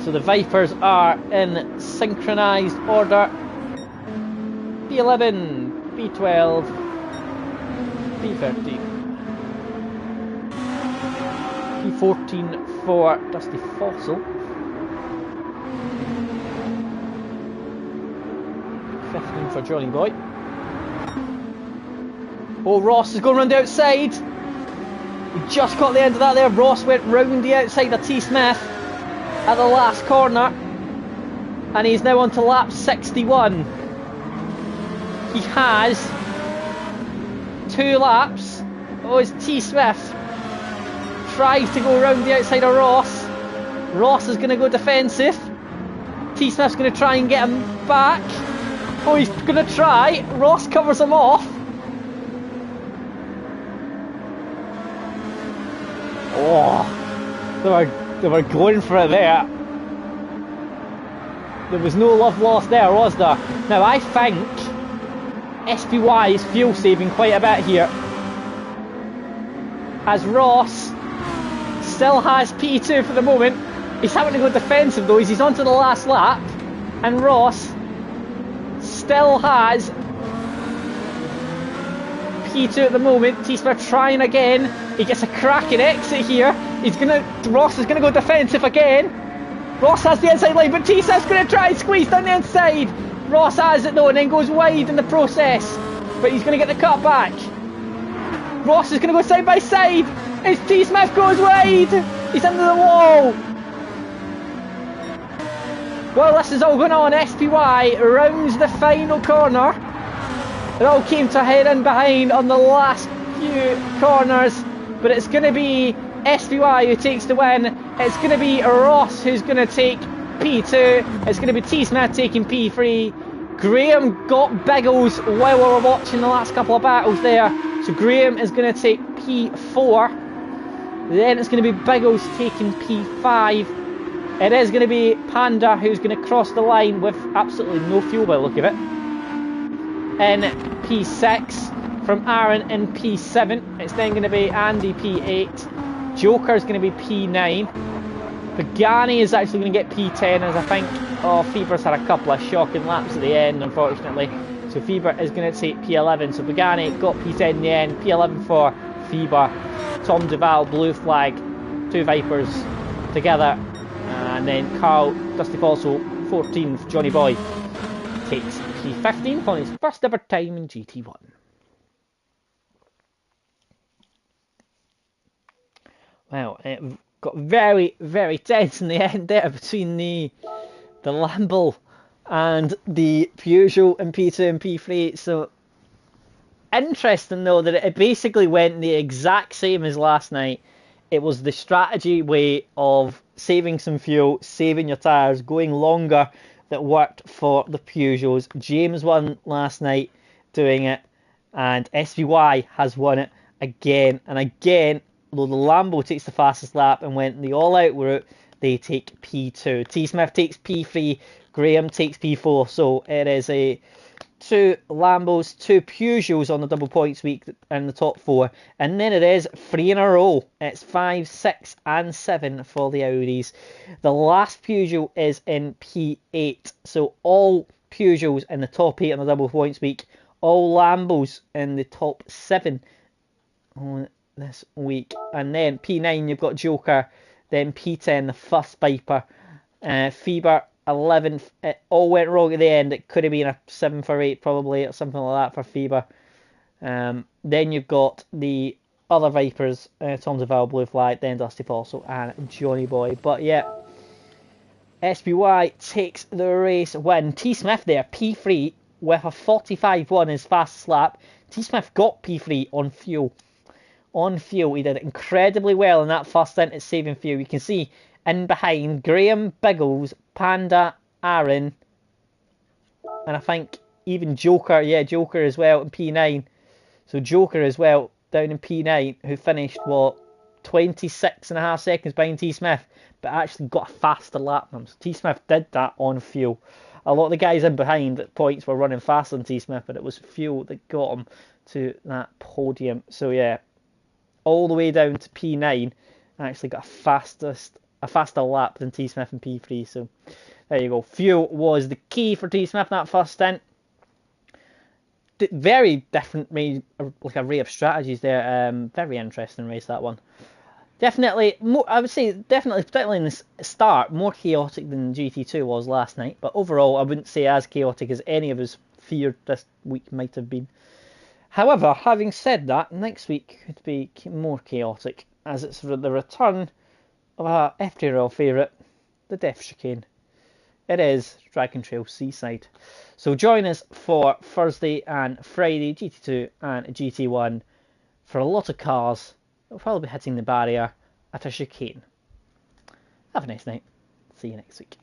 So the Vipers are in synchronised order. P11, P12, P13. P14 for Dusty Fossil. 15 for Johnny Boy. Oh, Ross is going round the outside. We just got the end of that there. Ross went round the outside of T. Smith at the last corner. And he's now on to lap 61. He has 2 laps. Oh, it's T. Smith. Tries to go around the outside of Ross. Ross is going to go defensive. T. Smith's going to try and get him back. Oh, he's going to try. Ross covers him off. Oh, they were going for it there. There was no love lost there, was there? Now I think SPY is fuel saving quite a bit here, as Ross still has P2 for the moment. He's having to go defensive though, he's onto the last lap, and Ross still has P2 at the moment. T-Smith trying again. He gets a cracking exit here. Ross is gonna go defensive again. Ross has the inside line, but T-Smith's gonna try and squeeze down the inside. Ross has it though, and then goes wide in the process. But he's gonna get the cut back. Ross is gonna go side by side. As T-Smith goes wide. He's under the wall. Well, this is all going on. SPY rounds the final corner. It all came to a head in behind on the last few corners, but it's going to be SPY who takes the win. it's going to be Ross who's going to take P2. It's going to be T Smith taking P3. Graham got Biggles while we were watching the last couple of battles there. So Graham is going to take P4. Then it's going to be Biggles taking P5. It is going to be Panda who's going to cross the line with absolutely no fuel by the look of it. In P6 from Aaron in P7. It's then going to be Andy P8. Joker is going to be P9. Pagani is actually going to get P10 as I think Fever's had a couple of shocking laps at the end, unfortunately. So Fever is going to take P11. So Pagani got P10 in the end. P11 for Fever. Tom Duval, blue flag. 2 Vipers together. And then Carl Dusty Fossil, 14th. Johnny Boy takes P15 on his first ever time in GT1. Well, it got very, very tense in the end there between the Lambo and the Peugeot in P2 and P3. So interesting though that it basically went the exact same as last night. It was the strategy way of saving some fuel, saving your tyres, going longer that worked for the Peugeots. James won last night doing it, and SVY has won it again and again. Although the Lambo takes the fastest lap and went the all-out route, they take P2. T Smith takes P3, Graham takes P4. So it is a 2 Lambos, 2 Peugeots on the double points week in the top 4. And then it is 3 in a row. It's 5, 6 and 7 for the Audis. The last Peugeot is in P8. So all Peugeots in the top 8 on the double points week. All Lambos in the top 7 on this week. And then P9 you've got Joker. Then P10 the first Viper. Fever 11th. It all went wrong at the end. It could have been a 7 for 8 probably, or something like that for Fever. Then you've got the other Vipers, Tom Duval, Blue Flag, then Dusty Fossil and Johnny Boy. But yeah, SBY takes the race win. T Smith there, P3 with a 45-1 his fastest lap. T Smith got P3 on fuel. On fuel, he did incredibly well in that first stint at saving fuel. You can see in behind Graham, Biggles, Panda, Aaron, and I think even Joker, yeah, Joker as well in P9. So Joker as well down in P9, who finished, what, 26.5 seconds behind T Smith, but actually got a faster lap than him. So T Smith did that on fuel. A lot of the guys in behind at points were running faster than T Smith, but it was fuel that got him to that podium. So yeah, all the way down to P9, actually got a faster lap than T Smith in P3. So there you go. Fuel was the key for T Smith in that first stint. Very different, like array of strategies there. Very interesting race, that one. Definitely more, I would say, particularly in the start, more chaotic than GT2 was last night. But overall, I wouldn't say as chaotic as any of us feared this week might have been. However, having said that, next week could be more chaotic, as it's the return of our FTRL favourite, the Death Chicane. It is Dragon Trail Seaside. So join us for Thursday and Friday, GT2 and GT1, for a lot of cars that will probably be hitting the barrier at a chicane. Have a nice night. See you next week.